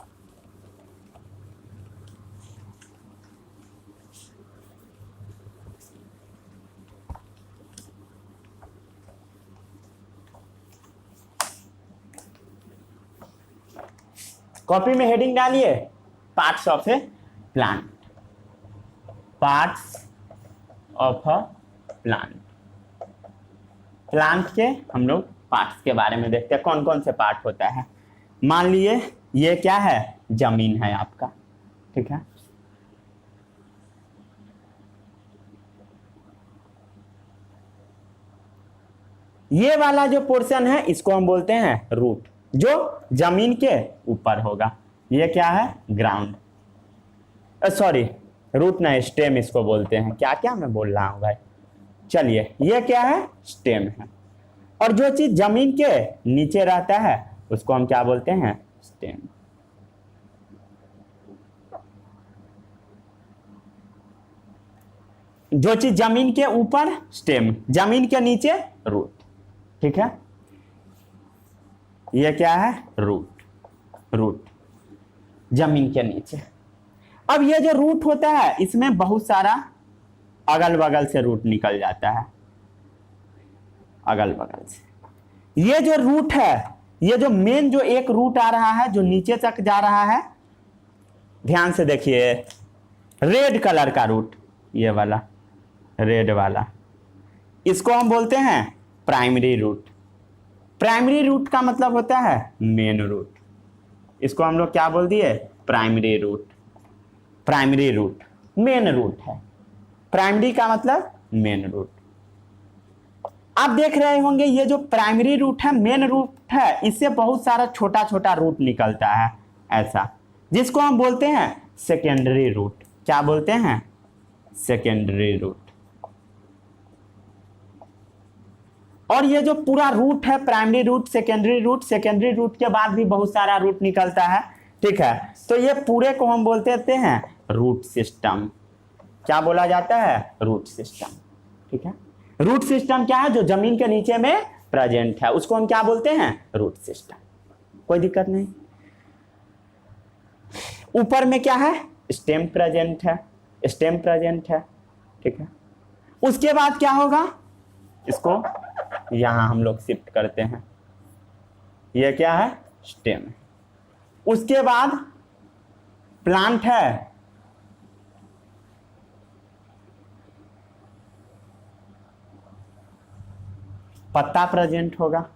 कॉपी में हेडिंग डालिए, parts of A plant, parts of a plant. Plant के हम लोग पार्ट्स के बारे में देखते हैं, कौन कौन से पार्ट होता है। मान लिए ये क्या है, जमीन है आपका। ठीक है। ये वाला जो पोर्शन है इसको हम बोलते हैं रूट, जो जमीन के ऊपर होगा। ये क्या है, ग्राउंड, सॉरी रूट नहीं, स्टेम इसको बोलते हैं। क्या क्या मैं बोल रहा हूं भाई। चलिए ये क्या है, स्टेम है। और जो चीज जमीन के नीचे रहता है उसको हम क्या बोलते हैं, स्टेम। जो चीज जमीन के ऊपर स्टेम, जमीन के नीचे रूट। ठीक है। ये क्या है, रूट, रूट जमीन के नीचे। अब ये जो रूट होता है इसमें बहुत सारा अगल बगल से रूट निकल जाता है, अगल बगल से। ये जो रूट है, ये जो मेन जो एक रूट आ रहा है जो नीचे तक जा रहा है, ध्यान से देखिए, रेड कलर का रूट, ये वाला रेड वाला, इसको हम बोलते हैं प्राइमरी रूट। प्राइमरी रूट का मतलब होता है मेन रूट, इसको हम लोग क्या बोल दिए, primary root. Primary root main root है, प्राइमरी का मतलब मेन रूट। आप देख रहे होंगे ये जो प्राइमरी रूट है, मेन रूट है, इससे बहुत सारा छोटा छोटा रूट निकलता है ऐसा, जिसको हम बोलते हैं सेकेंडरी रूट। क्या बोलते हैं, सेकेंडरी रूट। और ये जो पूरा रूट है, primary root, secondary root, secondary root के बाद भी बहुत सारा रूट निकलता है, ठीक है। तो ये पूरे को हम बोलते हैं रूट सिस्टम। क्या बोला जाता है, रूट सिस्टम, ठीक है। रूट सिस्टम क्या है, जो जमीन के नीचे में प्रेजेंट है, उसको हम क्या बोलते हैं, रूट सिस्टम। कोई दिक्कत नहीं। ऊपर में क्या है, स्टेम प्रेजेंट है, स्टेम प्रेजेंट है, ठीक है। उसके बाद क्या होगा, इसको यहां हम लोग शिफ्ट करते हैं, ये क्या है, स्टेम। उसके बाद प्लांट है, पत्ता प्रेजेंट होगा,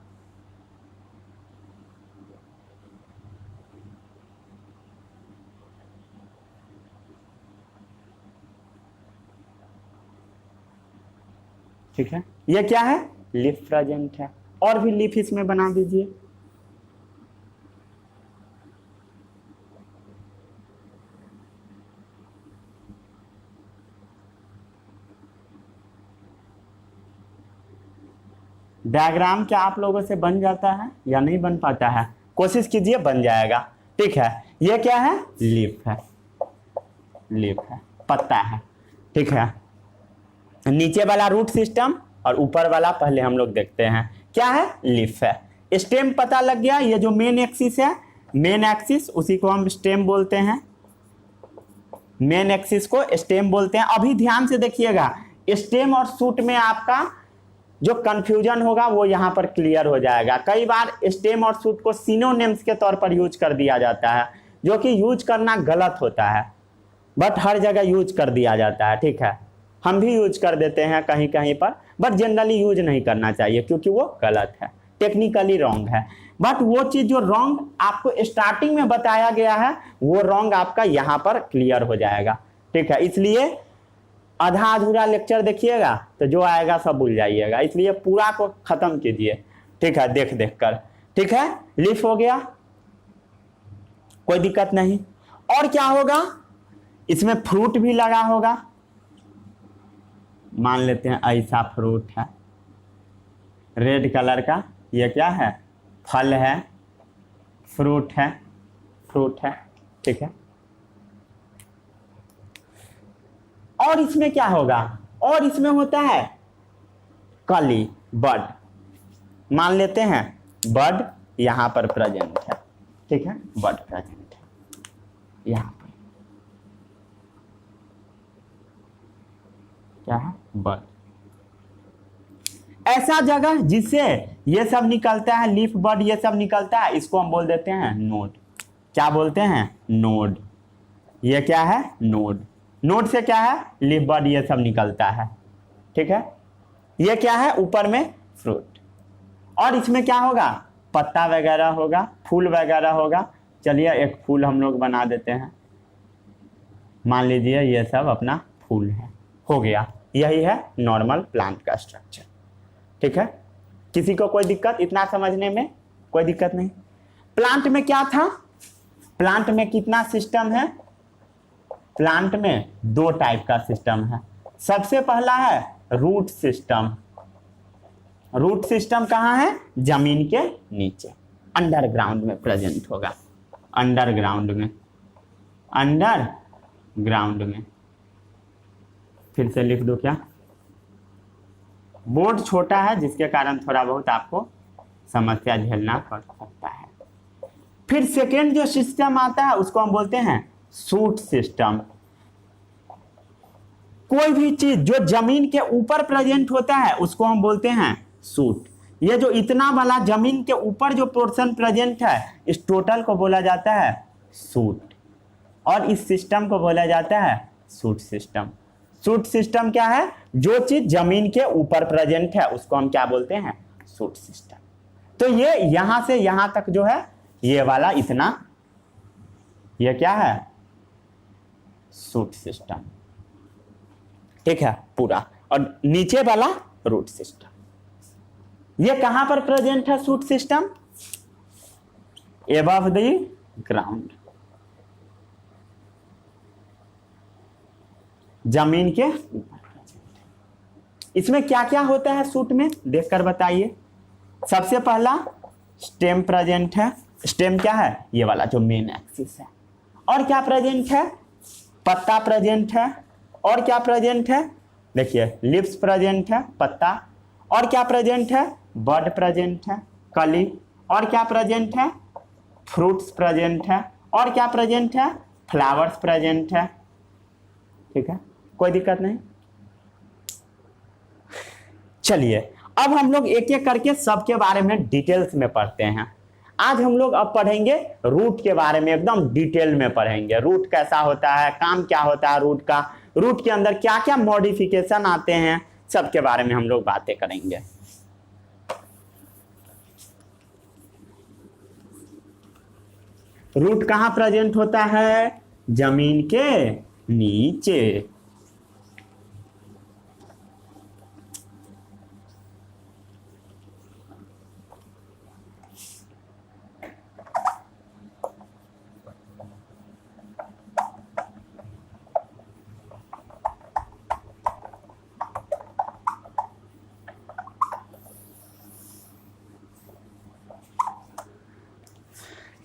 ठीक है। ये क्या है, लीफ प्रेजेंट है। और भी लीफ इसमें बना दीजिए। डायग्राम क्या आप लोगों से बन जाता है या नहीं बन पाता है, कोशिश कीजिए, बन जाएगा, ठीक है। ये क्या है, लीफ है, लीफ है, पत्ता है, ठीक है। नीचे वाला रूट सिस्टम और ऊपर वाला पहले हम लोग देखते हैं, क्या है, लीफ है। स्टेम पता लग गया, ये जो मेन एक्सिस है, मेन एक्सिस, उसी को हम स्टेम बोलते हैं, मेन एक्सिस को स्टेम बोलते हैं। अभी ध्यान से देखिएगा, स्टेम और शूट में आपका जो कंफ्यूजन होगा वो यहाँ पर क्लियर हो जाएगा। कई बार स्टेम और शूट को सिनोनिम्स के तौर पर यूज कर दिया जाता है, जो कि यूज करना गलत होता है, बट हर जगह यूज कर दिया जाता है, ठीक है। हम भी यूज कर देते हैं कहीं कहीं पर, बट जनरली यूज नहीं करना चाहिए क्योंकि वो गलत है, टेक्निकली रॉन्ग है। बट वो चीज जो रॉन्ग आपको स्टार्टिंग में बताया गया है, वो रॉन्ग आपका यहाँ पर क्लियर हो जाएगा, ठीक है। इसलिए आधा अधूरा लेक्चर देखिएगा तो जो आएगा सब भूल जाइएगा, इसलिए पूरा को खत्म कीजिए, ठीक है, देख देख कर, ठीक है। लीफ हो गया, कोई दिक्कत नहीं। और क्या होगा, इसमें फ्रूट भी लगा होगा, मान लेते हैं ऐसा फ्रूट है, रेड कलर का, ये क्या है, फल है, फ्रूट है, फ्रूट है, ठीक है। और इसमें क्या होगा, और इसमें होता है कली, बड, मान लेते हैं बड यहां पर प्रेजेंट है, ठीक है, बड प्रेजेंट है यहां पर, क्या है, बड। ऐसा जगह जिससे ये सब निकलता है, लीफ, बड, ये सब निकलता है, इसको हम बोल देते हैं नोड। क्या बोलते हैं, नोड। ये क्या है, नोड। नोड से क्या है, लीफ, बड, ये सब निकलता है, ठीक है। ये क्या है, ऊपर में फ्रूट। और इसमें क्या होगा, पत्ता वगैरह होगा, फूल वगैरह होगा। चलिए एक फूल हम लोग बना देते हैं, मान लीजिए ये सब अपना फूल है, हो गया। यही है नॉर्मल प्लांट का स्ट्रक्चर, ठीक है। किसी को कोई दिक्कत इतना समझने में, कोई दिक्कत नहीं। प्लांट में क्या था, प्लांट में कितना सिस्टम है, प्लांट में दो टाइप का सिस्टम है। सबसे पहला है रूट सिस्टम। रूट सिस्टम कहाँ है, जमीन के नीचे, अंडरग्राउंड में प्रेजेंट होगा, अंडरग्राउंड में, अंडरग्राउंड में। फिर से लिख दो, क्या, बोर्ड छोटा है जिसके कारण थोड़ा बहुत आपको समस्या झेलना पड़ सकता है। फिर सेकेंड जो सिस्टम आता है उसको हम बोलते हैं शूट सिस्टम। कोई भी चीज जो जमीन के ऊपर प्रेजेंट होता है उसको हम बोलते हैं शूट। ये जो इतना वाला जमीन के ऊपर जो पोर्शन प्रेजेंट है, इस टोटल को बोला जाता है शूट, और इस सिस्टम को बोला जाता है शूट सिस्टम। शूट सिस्टम क्या है, जो चीज जमीन के ऊपर प्रेजेंट है उसको हम क्या बोलते हैं, शूट सिस्टम। तो ये यहां से यहां तक जो है, ये वाला इतना ये क्या है, शूट सिस्टम, ठीक है पूरा, और नीचे वाला रूट सिस्टम। ये कहां पर प्रेजेंट है shoot system, above the ground, जमीन के ऊपर। इसमें क्या क्या होता है शूट में, देखकर बताइए। सबसे पहला स्टेम प्रेजेंट है। स्टेम क्या है, ये वाला जो मेन एक्सिस है। और क्या प्रेजेंट है, पत्ता प्रेजेंट है। और क्या प्रेजेंट है, देखिए लिप्स प्रेजेंट है, पत्ता। और क्या प्रेजेंट है, बड प्रेजेंट है, कली। और क्या प्रेजेंट है, फ्रूट्स प्रेजेंट है। और क्या प्रेजेंट है, फ्लावर्स प्रेजेंट है। ठीक है, कोई दिक्कत नहीं। चलिए अब हम लोग एक एक करके सबके बारे में डिटेल्स में पढ़ते हैं। आज हम लोग अब पढ़ेंगे रूट के बारे में, एकदम डिटेल में पढ़ेंगे। रूट कैसा होता है, काम क्या होता है रूट का, रूट के अंदर क्या क्या मॉडिफिकेशन आते हैं, सबके बारे में हम लोग बातें करेंगे। रूट कहां प्रेजेंट होता है, जमीन के नीचे।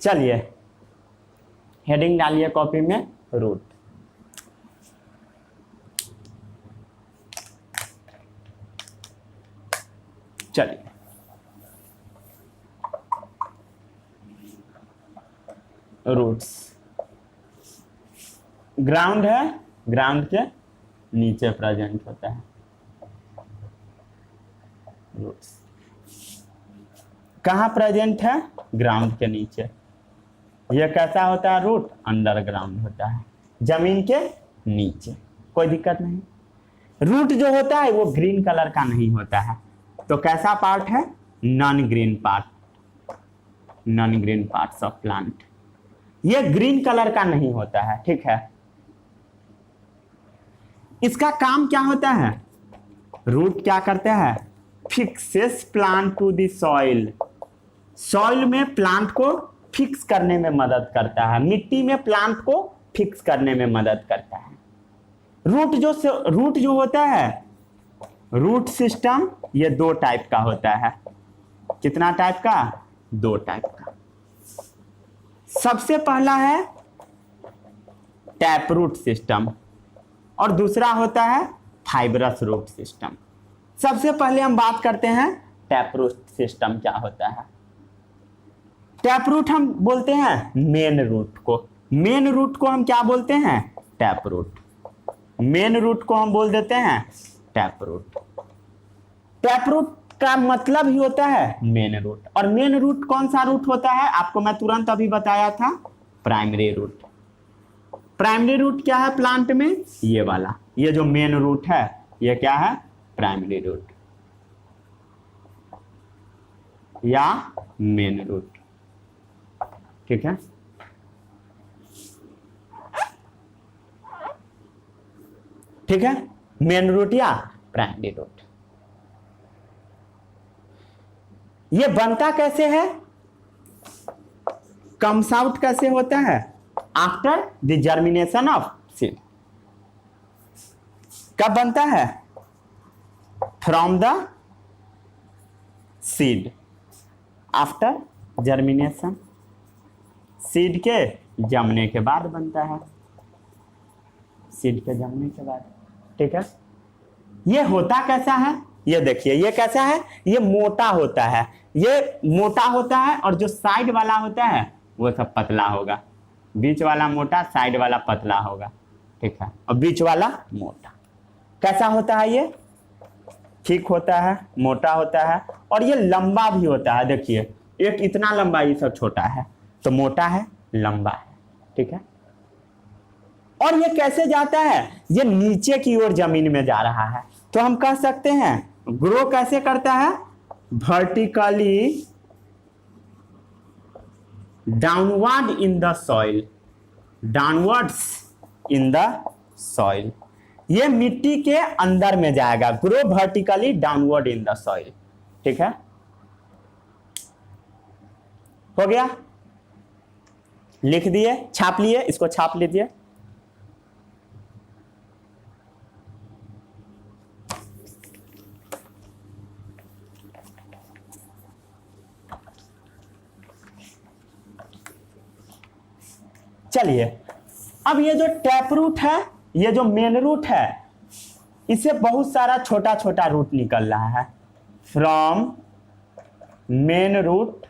चलिए हेडिंग डालिए कॉपी में, रूट। चलिए रूट्स, ग्राउंड है, ग्राउंड के नीचे प्रेजेंट होता है रूट्स। कहाँ प्रेजेंट है, ग्राउंड के नीचे। यह कैसा होता है रूट, अंडरग्राउंड होता है, जमीन के नीचे। कोई दिक्कत नहीं। रूट जो होता है वो ग्रीन कलर का नहीं होता है, तो कैसा पार्ट है, non green part, non green parts of plant. ये ग्रीन कलर का नहीं होता है, ठीक है। इसका काम क्या होता है, रूट क्या करता है, fixes plant to the soil. Soil में प्लांट को फिक्स करने में मदद करता है, मिट्टी में प्लांट को फिक्स करने में मदद करता है। रूट जो होता है, रूट सिस्टम, ये दो टाइप का होता है। कितना टाइप का, दो टाइप का। सबसे पहला है टैप रूट सिस्टम और दूसरा होता है फाइब्रस रूट सिस्टम। सबसे पहले हम बात करते हैं टैप रूट सिस्टम क्या होता है। टैप रूट हम बोलते हैं मेन रूट को। मेन रूट को हम क्या बोलते हैं, टैप रूट। मेन रूट को हम बोल देते हैं टैप रूट। टैप रूट का मतलब ही होता है मेन रूट। और मेन रूट कौन सा रूट होता है, आपको मैं तुरंत अभी बताया था, प्राइमरी रूट। प्राइमरी रूट क्या है प्लांट में, ये वाला, ये जो मेन रूट है ये क्या है, प्राइमरी रूट या मेन रूट। ठीक है, ठीक है, मेन रूट या प्राइमरी रूट। ये बनता कैसे है, कम्स आउट कैसे होता है, after the germination of seed. कब बनता है, from the seed, after germination. Seed के जमने के बाद बनता है, सीड के जमने के बाद। ठीक है, ये होता कैसा है, ये देखिए, ये कैसा है, ये मोटा होता है, ये मोटा होता है और जो साइड वाला होता है वो सब पतला होगा। बीच वाला मोटा, साइड वाला पतला होगा। ठीक है, और बीच वाला मोटा। कैसा होता है, ये ठीक होता है, मोटा होता है और ये लंबा भी होता है। देखिए एक इतना लंबा, ये सब छोटा है, तो मोटा है, लंबा है। ठीक है, और ये कैसे जाता है, ये नीचे की ओर जमीन में जा रहा है, तो हम कह सकते हैं ग्रो कैसे करता है, vertically downward in the soil. Downwards in the soil, ये मिट्टी के अंदर में जाएगा, grow vertically downward in the soil. ठीक है, हो गया, लिख दिए, छाप लिए, इसको छाप लीजिए। चलिए, अब ये जो टैप रूट है, ये जो मेन रूट है, इससे बहुत सारा छोटा छोटा रूट निकल रहा है। फ्रॉम मेन रूट,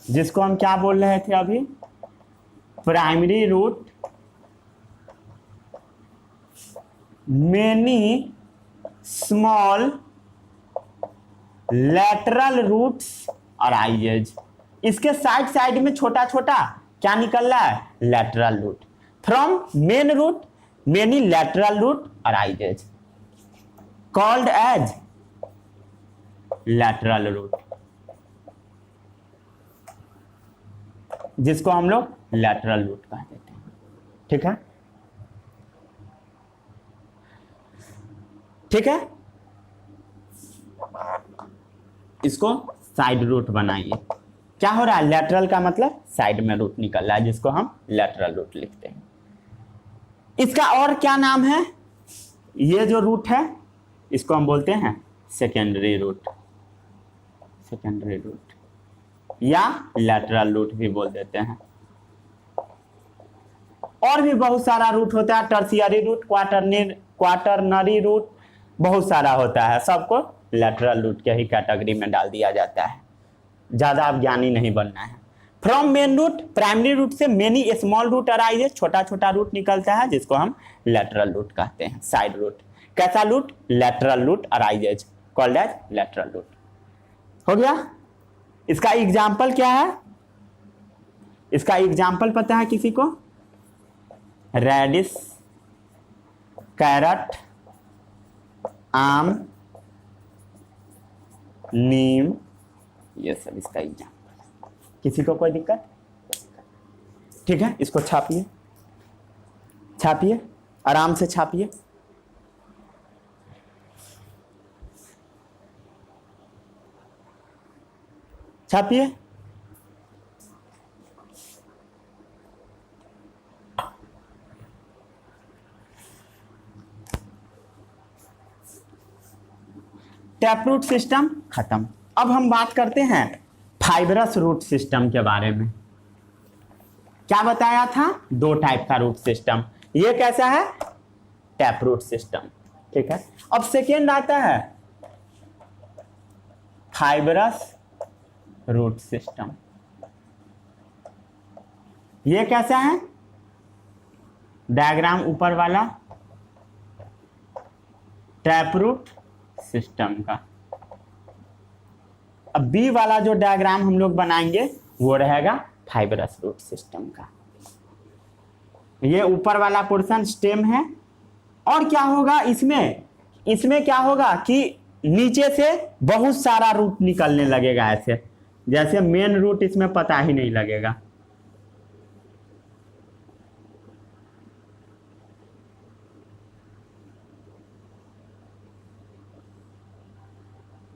जिसको हम क्या बोल रहे थे अभी, primary root, many small lateral roots और आइजेज, इसके साइड साइड में छोटा छोटा क्या निकल रहा है, lateral root. From main root many lateral root arises, called as lateral root, जिसको हम लोग लैटरल रूट कह देते हैं। ठीक है, ठीक है, इसको साइड रूट बनाइए। क्या हो रहा है, लैटरल का मतलब साइड में रूट निकल रहा है, जिसको हम लैटरल रूट लिखते हैं। इसका और क्या नाम है, ये जो रूट है इसको हम बोलते हैं सेकेंडरी रूट, सेकेंडरी रूट या लैटरल रूट भी बोल देते हैं। और भी बहुत सारा रूट होता है, टर्शियरी रूट, क्वाटरनरी रूट, बहुत सारा होता है, सबको लैटरल रूट के ही कैटेगरी में डाल दिया जाता है। ज्यादा आप ज्ञानी नहीं बनना है। From main root, primary root से मेनी स्मॉल रूट अराइजेस, छोटा छोटा रूट निकलता है, जिसको हम लैटरल रूट कहते हैं, साइड रूट। कैसा root, lateral root arises, called as lateral root. हो गया, इसका एग्जाम्पल क्या है, इसका एग्जाम्पल पता है किसी को, रेडिश, कैरट, आम, नीम, ये सब इसका एग्जाम्पल। किसी को कोई दिक्कत? ठीक है, इसको छापिए, छापिए, आराम से छापिए। छापिए, टैप रूट सिस्टम खत्म। अब हम बात करते हैं फाइबरस रूट सिस्टम के बारे में। क्या बताया था, दो टाइप का रूट सिस्टम, ये कैसा है, टैप रूट सिस्टम। ठीक है, अब सेकेंड आता है फाइबरस रूट सिस्टम। ये कैसा है, डायग्राम ऊपर वाला टैप रूट सिस्टम का। अब बी वाला जो डायग्राम हम लोग बनाएंगे वो रहेगा फाइबरस रूट सिस्टम का। ये ऊपर वाला पोर्शन स्टेम है, और क्या होगा इसमें, इसमें क्या होगा कि नीचे से बहुत सारा रूट निकलने लगेगा, ऐसे जैसे मेन रूट इसमें पता ही नहीं लगेगा।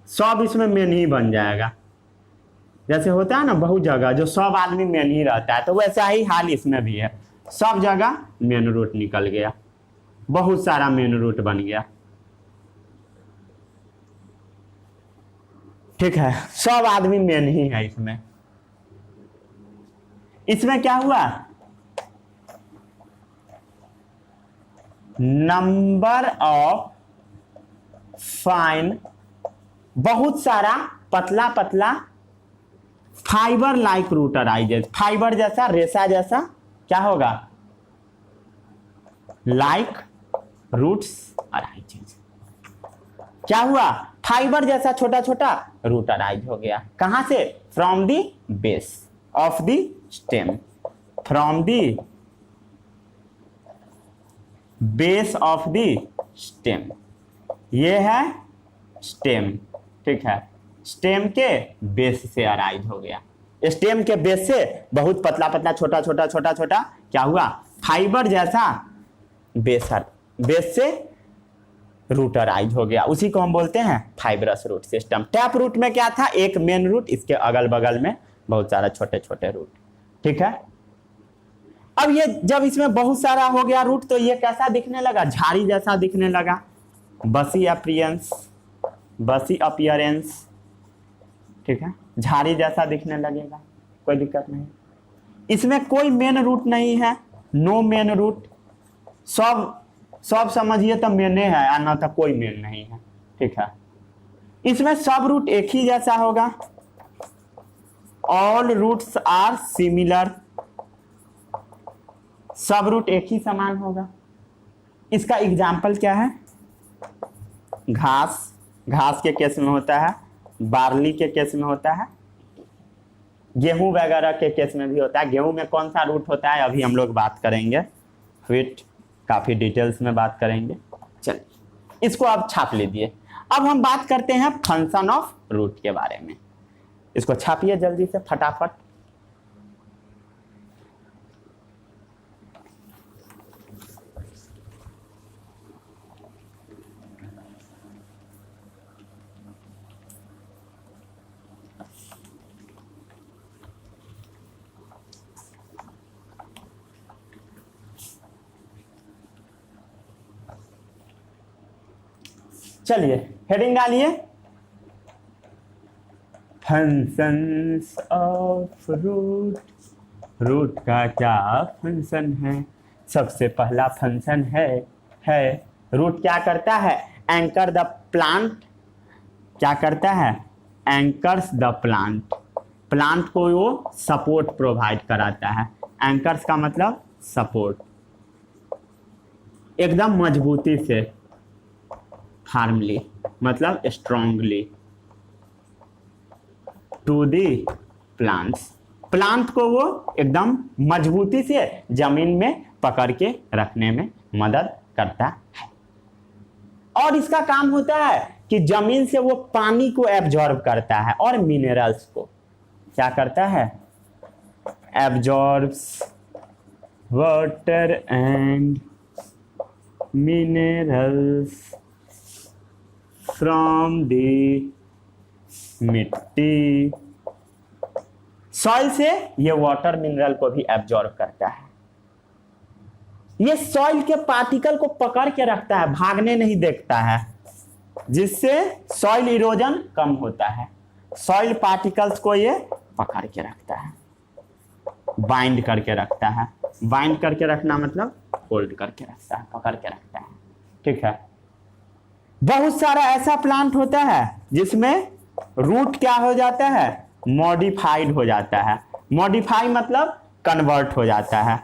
सब इसमें मेन ही बन जाएगा, जैसे होता है ना बहुत जगह जो सब आदमी मेन ही रहता है, तो वैसा ही हाल इसमें भी है, सब जगह मेन रूट निकल गया, बहुत सारा मेन रूट बन गया। ठीक है, सब आदमी मेन ही है इसमें। इसमें क्या हुआ, नंबर ऑफ फाइन, बहुत सारा पतला पतला fibre like root arises, fibre जैसा, रेशा जैसा क्या होगा, लाइक रूट्स अराइजेस। क्या हुआ, फाइबर जैसा छोटा छोटा रूट अराइज हो गया, कहां से, from the base of the stem, from the base of the stem. ये है स्टेम, ठीक है, स्टेम के बेस से अराइज हो गया। स्टेम के बेस से बहुत पतला पतला छोटा छोटा छोटा छोटा क्या हुआ, फाइबर जैसा बेस से रूटराइज हो गया, उसी को हम बोलते हैं fibrous root system. Tap root में क्या था, एक मेन रूट, इसके अगल बगल में बहुत सारा छोटे छोटे रूट। ठीक है, अब ये जब इसमें बहुत सारा हो गया रूट तो ये कैसा दिखने लगा, झाड़ी जैसा दिखने लगा, बसी अपीयरेंस। ठीक है, झाड़ी जैसा दिखने लगेगा, कोई दिक्कत नहीं। इसमें कोई मेन रूट नहीं है, नो मेन रूट, सब समझिए तो मेने है और ना तो कोई मेन नहीं है। ठीक है, इसमें सब रूट एक ही जैसा होगा, ऑल रूट्स आर सिमिलर, सब रूट एक ही समान होगा। इसका एग्जाम्पल क्या है, घास के केस में होता है, बार्ली के केस में होता है, गेहूं वगैरह के केस में भी होता है। गेहूं में कौन सा रूट होता है अभी हम लोग बात करेंगे, फिर काफी डिटेल्स में बात करेंगे। चलिए इसको आप छाप लीजिए। अब हम बात करते हैं फंक्शन ऑफ रूट के बारे में, इसको छापिए जल्दी से फटाफट। चलिए हेडिंग डालिए, फंक्शंस ऑफ रूट। रूट का क्या फंक्शन है, सबसे पहला फंक्शन है रूट क्या करता है, एंकर द प्लांट। क्या करता है, एंकर्स द प्लांट को वो सपोर्ट प्रोवाइड कराता है। एंकर्स का मतलब सपोर्ट, एकदम मजबूती से, फार्मली मतलब स्ट्रांगली, टू दी प्लांट को वो एकदम मजबूती से जमीन में पकड़ के रखने में मदद करता है। और इसका काम होता है कि जमीन से वो पानी को एब्जॉर्ब करता है और मिनरल्स को क्या करता है, absorbs water and minerals from the मिट्टी। सॉइल से ये वाटर मिनरल को भी एब्जॉर्ब करता है। ये सॉइल के पार्टिकल को पकड़ के रखता है, भागने नहीं देखता है, जिससे सॉइल इरोजन कम होता है। सॉइल पार्टिकल्स को ये पकड़ के रखता है, बाइंड करके रखता है। बाइंड करके रखना मतलब होल्ड करके रखता है, पकड़ के रखता है। ठीक है, बहुत सारा ऐसा प्लांट होता है जिसमें रूट क्या हो जाता है, मॉडिफाइड हो जाता है। मॉडिफाई मतलब कन्वर्ट हो जाता है,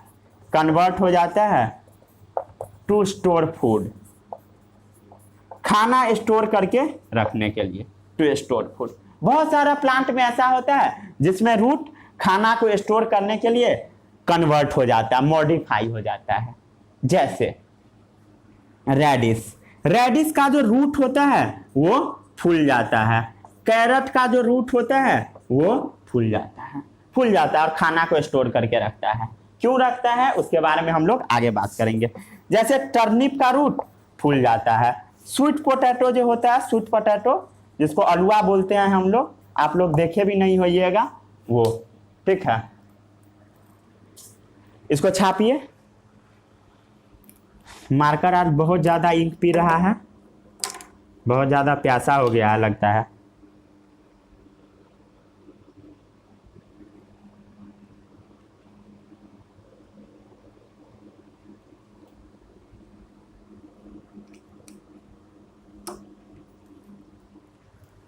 कन्वर्ट हो जाता है टू स्टोर फूड, खाना स्टोर करके रखने के लिए, टू स्टोर फूड। बहुत सारा प्लांट में ऐसा होता है जिसमें रूट खाना को स्टोर करने के लिए कन्वर्ट हो जाता है, मॉडिफाई हो जाता है। जैसे रेडिश का जो रूट होता है वो फूल जाता है, कैरट का जो रूट होता है वो फूल जाता है और खाना को स्टोर करके रखता है। क्यों रखता है उसके बारे में हम लोग आगे बात करेंगे। जैसे टर्निप का रूट फूल जाता है। स्वीट पोटैटो जो होता है, स्वीट पोटैटो जिसको अलुआ बोलते हैं हम लोग, आप लोग देखे भी नहीं होइएगा वो। ठीक है, इसको छापिए। मार्कर आज बहुत ज्यादा इंक पी रहा है, बहुत ज्यादा प्यासा हो गया है लगता है।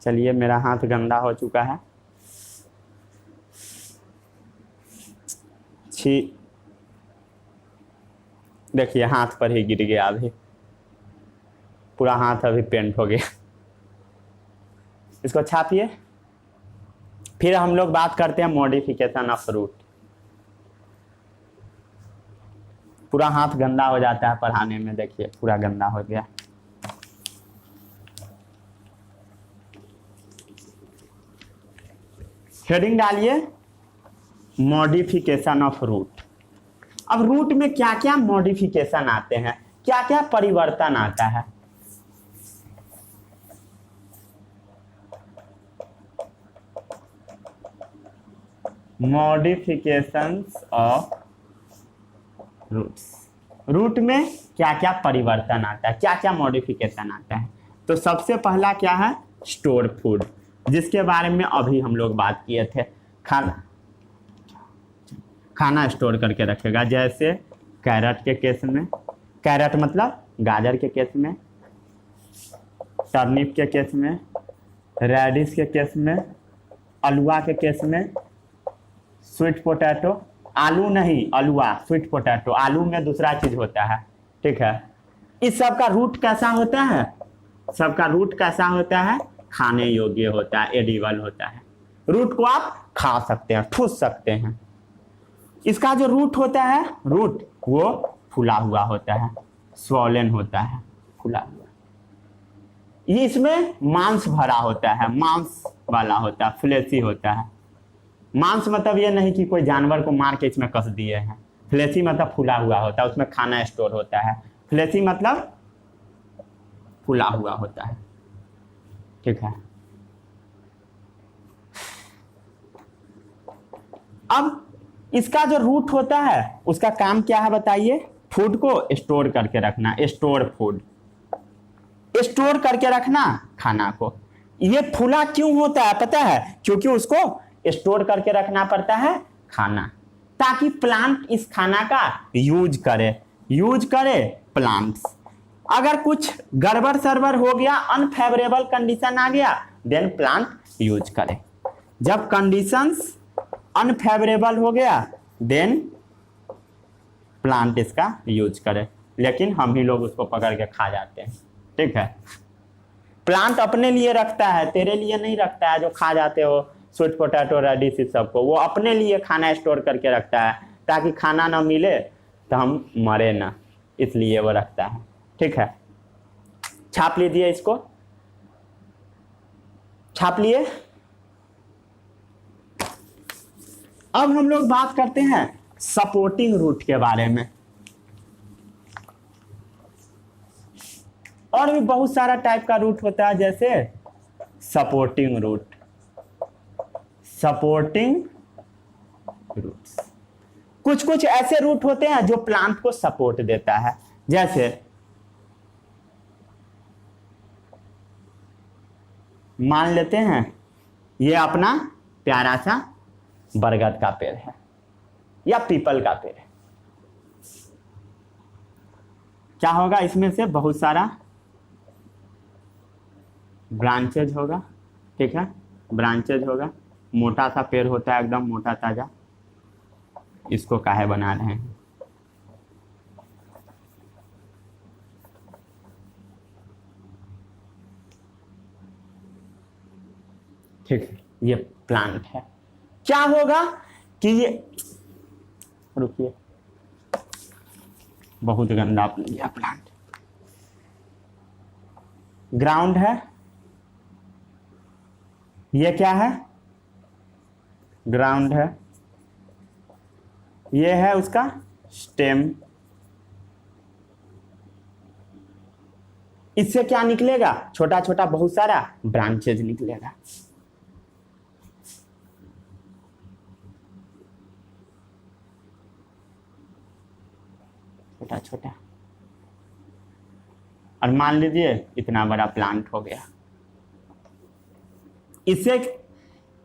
चलिए मेरा हाथ गंदा हो चुका है, छी, देखिए हाथ पर ही गिर गया, अभी पूरा हाथ अभी पेंट हो गया। इसको छापिए। फिर हम लोग बात करते हैं मॉडिफिकेशन ऑफ रूट। पूरा हाथ गंदा हो जाता है पढ़ाने में, देखिए पूरा गंदा हो गया। हेडिंग डालिए, मॉडिफिकेशन ऑफ रूट। अब रूट में क्या क्या मॉडिफिकेशन आते हैं, क्या क्या परिवर्तन आता है। मॉडिफिकेशंस ऑफ रूट्स, रूट में क्या क्या परिवर्तन आता है, क्या क्या मॉडिफिकेशन आता है। तो सबसे पहला क्या है, स्टोर फूड, जिसके बारे में अभी हम लोग बात किए थे। खाना स्टोर करके रखेगा, जैसे कैरेट के केस में, कैरेट मतलब गाजर के केस में, टर्निप के केस में, रेडिश के केस में, अलुआ के केस में, स्वीट पोटैटो, आलू नहीं अलुआ, स्वीट पोटैटो, आलू में दूसरा चीज होता है, ठीक है। इस सब का रूट कैसा होता है, सबका रूट कैसा होता है, खाने योग्य होता है, एडिबल होता है। रूट को आप खा सकते हैं, ठूस सकते हैं। इसका जो रूट होता है, रूट वो फूला हुआ होता है, स्वॉलन होता है, फूला हुआ। ये इसमें मांस भरा होता है, मांस वाला होता है, फ्लेशी होता है। मांस मतलब ये नहीं कि कोई जानवर को मार के इसमें कस दिए हैं। फ्लेशी मतलब फूला हुआ होता है, उसमें खाना स्टोर होता है। फ्लेशी मतलब फूला हुआ होता है, ठीक है। अब इसका जो रूट होता है उसका काम क्या है बताइए, फूड को स्टोर करके रखना, स्टोर फूड, स्टोर करके रखना खाना को। ये फूला क्यों होता है पता है, क्योंकि उसको स्टोर करके रखना पड़ता है खाना, ताकि प्लांट इस खाना का यूज करे प्लांट्स। अगर कुछ गड़बड़ सरबर हो गया, अनफेवरेबल कंडीशन आ गया, देन प्लांट यूज करे। जब कंडीशंस अनफेवरेबल हो गया देन प्लांट इसका यूज करे, लेकिन हम ही लोग उसको पकड़ के खा जाते हैं, ठीक है। प्लांट अपने लिए रखता है, तेरे लिए नहीं रखता है। जो खा जाते हो स्वीट पोटैटो, रेडिश, इस सबको वो अपने लिए खाना स्टोर करके रखता है, ताकि खाना ना मिले तो हम मरे ना, इसलिए वो रखता है, ठीक है। छाप लीजिए, इसको छाप लिए। अब हम लोग बात करते हैं सपोर्टिंग रूट के बारे में। और भी बहुत सारा टाइप का रूट होता है, जैसे सपोर्टिंग रूट, सपोर्टिंग रूट्स। कुछ कुछ ऐसे रूट होते हैं जो प्लांट को सपोर्ट देता है, जैसे मान लेते हैं ये अपना प्यारा सा बरगद का पेड़ है या पीपल का पेड़ है। क्या होगा, इसमें से बहुत सारा ब्रांचेज होगा, ठीक है, ब्रांचेज होगा। मोटा सा पेड़ होता है, एकदम मोटा ताजा। इसको काहे बना रहे हैं, ठीक है, ये प्लांट है। क्या होगा कि ये, रुकिए, बहुत गंदा यह प्लांट, ग्राउंड है, ये क्या है, ग्राउंड है, ये है उसका स्टेम। इससे क्या निकलेगा, छोटा छोटा बहुत सारा ब्रांचेज निकलेगा। छोटा छोटा, और मान लीजिए इतना बड़ा प्लांट हो गया। इससे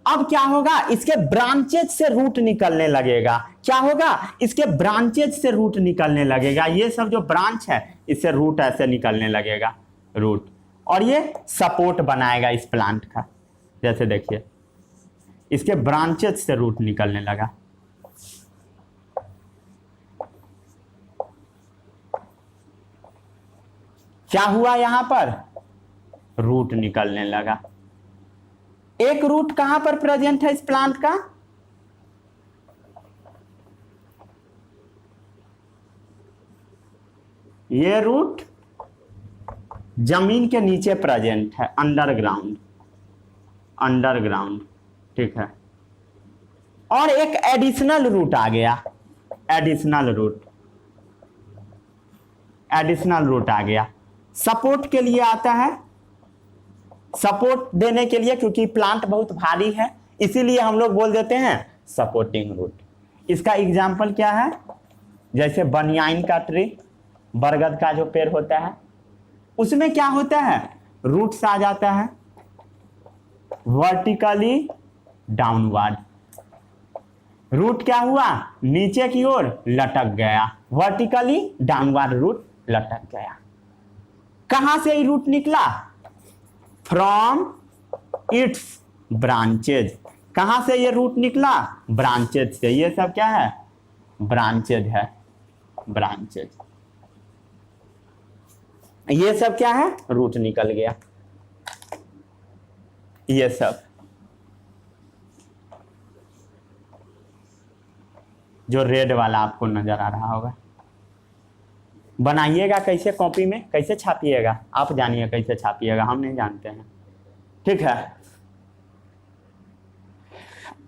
अब क्या होगा, इसके ब्रांचेज से रूट निकलने लगेगा। क्या होगा, इसके ब्रांचेज से रूट निकलने लगेगा। ये सब जो ब्रांच है इससे रूट ऐसे निकलने लगेगा, रूट, और ये सपोर्ट बनाएगा इस प्लांट का। जैसे देखिए इसके ब्रांचेज से रूट निकलने लगा। क्या हुआ, यहां पर रूट निकलने लगा। एक रूट कहां पर प्रेजेंट है इस प्लांट का, ये रूट जमीन के नीचे प्रेजेंट है, अंडरग्राउंड, अंडरग्राउंड, ठीक है। और एक एडिशनल रूट आ गया, एडिशनल रूट, एडिशनल रूट आ गया। सपोर्ट के लिए आता है, सपोर्ट देने के लिए, क्योंकि प्लांट बहुत भारी है इसीलिए हम लोग बोल देते हैं सपोर्टिंग रूट। इसका एग्जाम्पल क्या है, जैसे बनियाइन का ट्री, बरगद का जो पेड़ होता है, उसमें क्या होता है, रूट्स आ जाता है वर्टिकली डाउनवर्ड। रूट क्या हुआ, नीचे की ओर लटक गया, वर्टिकली डाउनवर्ड रूट लटक गया। कहां से ये रूट निकला, फ्रॉम इट्स ब्रांचेज। कहां से ये रूट निकला, ब्रांचेज से। ये सब क्या है, ब्रांचेज है, ब्रांचेज। ये सब क्या है, रूट निकल गया। ये सब जो रेड वाला आपको नजर आ रहा होगा, बनाइएगा कैसे कॉपी में, कैसे छापिएगा आप जानिए, कैसे छापिएगा हम नहीं जानते हैं, ठीक है।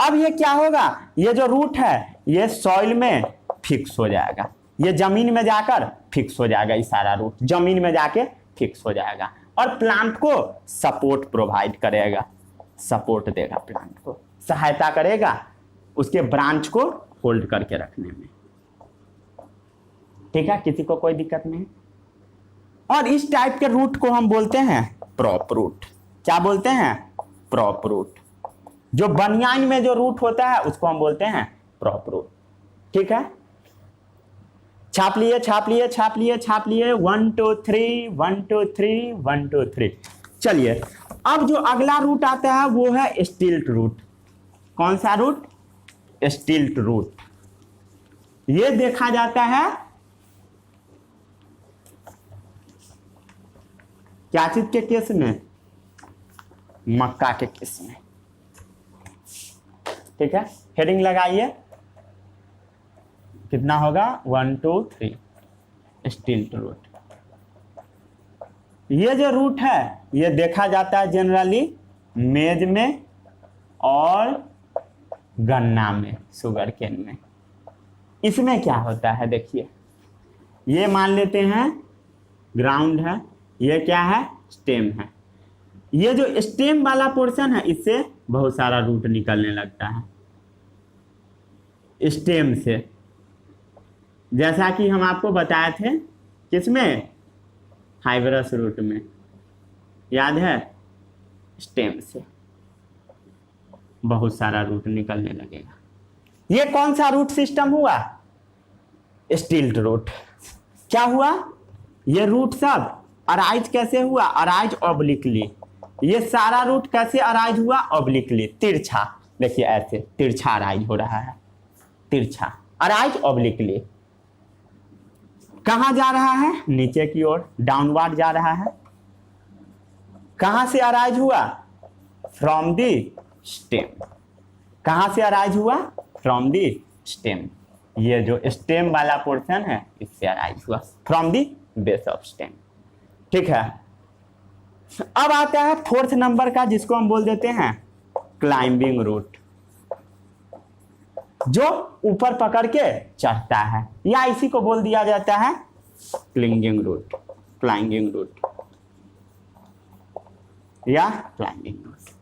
अब ये क्या होगा, ये जो रूट है ये सॉइल में फिक्स हो जाएगा, ये जमीन में जाकर फिक्स हो जाएगा, ये सारा रूट जमीन में जाके फिक्स हो जाएगा और प्लांट को सपोर्ट प्रोवाइड करेगा, सपोर्ट देगा, प्लांट को सहायता करेगा उसके ब्रांच को होल्ड करके रखने में, ठीक है। किसी को कोई दिक्कत नहीं। और इस टाइप के रूट को हम बोलते हैं प्रॉप रूट। क्या बोलते हैं, प्रॉप रूट। जो बनियान में जो रूट होता है उसको हम बोलते हैं प्रॉप रूट, ठीक है। छाप लिए छाप लिए छाप लिए छाप लिए, 1 2 3 1 2 3 1 2 3। चलिए अब जो अगला रूट आता है वो है स्टिल्ट रूट। कौन सा रूट, स्टिल्ट रूट। ये देखा जाता है क्या चीज के केस में, मक्का के केस में, ठीक है। हेडिंग लगाइए, कितना होगा, 1 2 3 स्टिल्ट रूट। ये जो रूट है ये देखा जाता है जनरली मेज में और गन्ना में, शुगर केन में। इसमें क्या होता है, देखिए ये मान लेते हैं ग्राउंड है, ये क्या है, स्टेम है। ये जो स्टेम वाला पोर्शन है इससे बहुत सारा रूट निकलने लगता है, स्टेम से, जैसा कि हम आपको बताए थे किसमें, फाइबरस रूट में, याद है, स्टेम से बहुत सारा रूट निकलने लगेगा। ये कौन सा रूट सिस्टम हुआ, स्टिल्ट रूट। क्या हुआ, ये रूट सब अराइज कैसे हुआ, अराइज ऑब्लिकली। ये सारा रूट कैसे अराइज हुआ, ऑब्लिकली, तिरछा। देखिए ऐसे तिरछा अराइज हो रहा है, तिरछा अराइज ऑब्लिकली। कहां जा रहा है, नीचे की ओर, डाउनवर्ड जा रहा है। कहां से अराइज हुआ, फ्रॉम दी स्टेम। कहां से अराइज हुआ, फ्रॉम दी स्टेम। ये जो स्टेम वाला पोर्शन है इससे अराइज हुआ, from the base of stem, ठीक है। अब आता है 4th नंबर का, जिसको हम बोल देते हैं क्लाइंबिंग रूट, जो ऊपर पकड़ के चढ़ता है, या इसी को बोल दिया जाता है क्लिंगिंग रूट, क्लाइंबिंग रूट या क्लाइंबिंग रूट।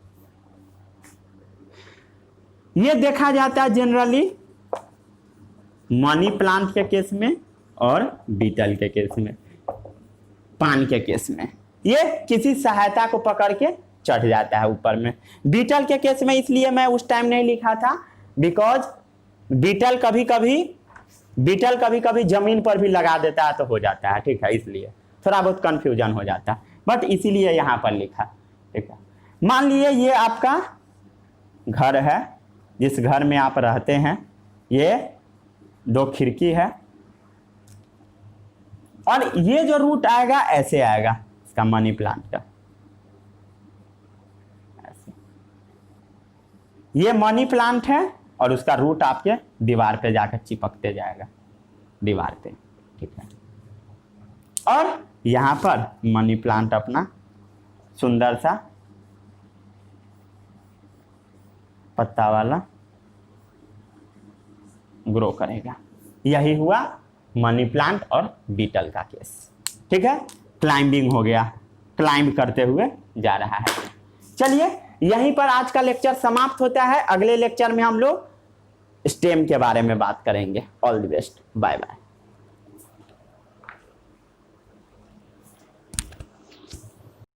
ये देखा जाता है जनरली मनी प्लांट के केस में और बीटल के केस में, पान के केस में। ये किसी सहायता को पकड़ के चढ़ जाता है ऊपर में। बीटल के केस में इसलिए मैं उस टाइम नहीं लिखा था बिकॉज बीटल कभी कभी जमीन पर भी लगा देता है तो हो जाता है, ठीक है, इसलिए थोड़ा बहुत कंफ्यूजन हो जाता है, बट इसीलिए यहां पर लिखा, ठीक है। मान लीजिए ये आपका घर है, जिस घर में आप रहते हैं, ये 2 खिड़की है और ये जो रूट आएगा ऐसे आएगा इसका मनी प्लांट का, ऐसे। ये मनी प्लांट है और उसका रूट आपके दीवार पे जाकर चिपकते जाएगा, दीवार पे, ठीक है। और यहां पर मनी प्लांट अपना सुंदर सा पत्ता वाला ग्रो करेगा, यही हुआ मनी प्लांट और बीटल का केस। ठीक है, क्लाइंबिंग हो गया, क्लाइंब करते हुए जा रहा है। चलिए यहीं पर आज का लेक्चर समाप्त होता है। अगले लेक्चर में हम लोग स्टेम के बारे में बात करेंगे। All the best, bye bye.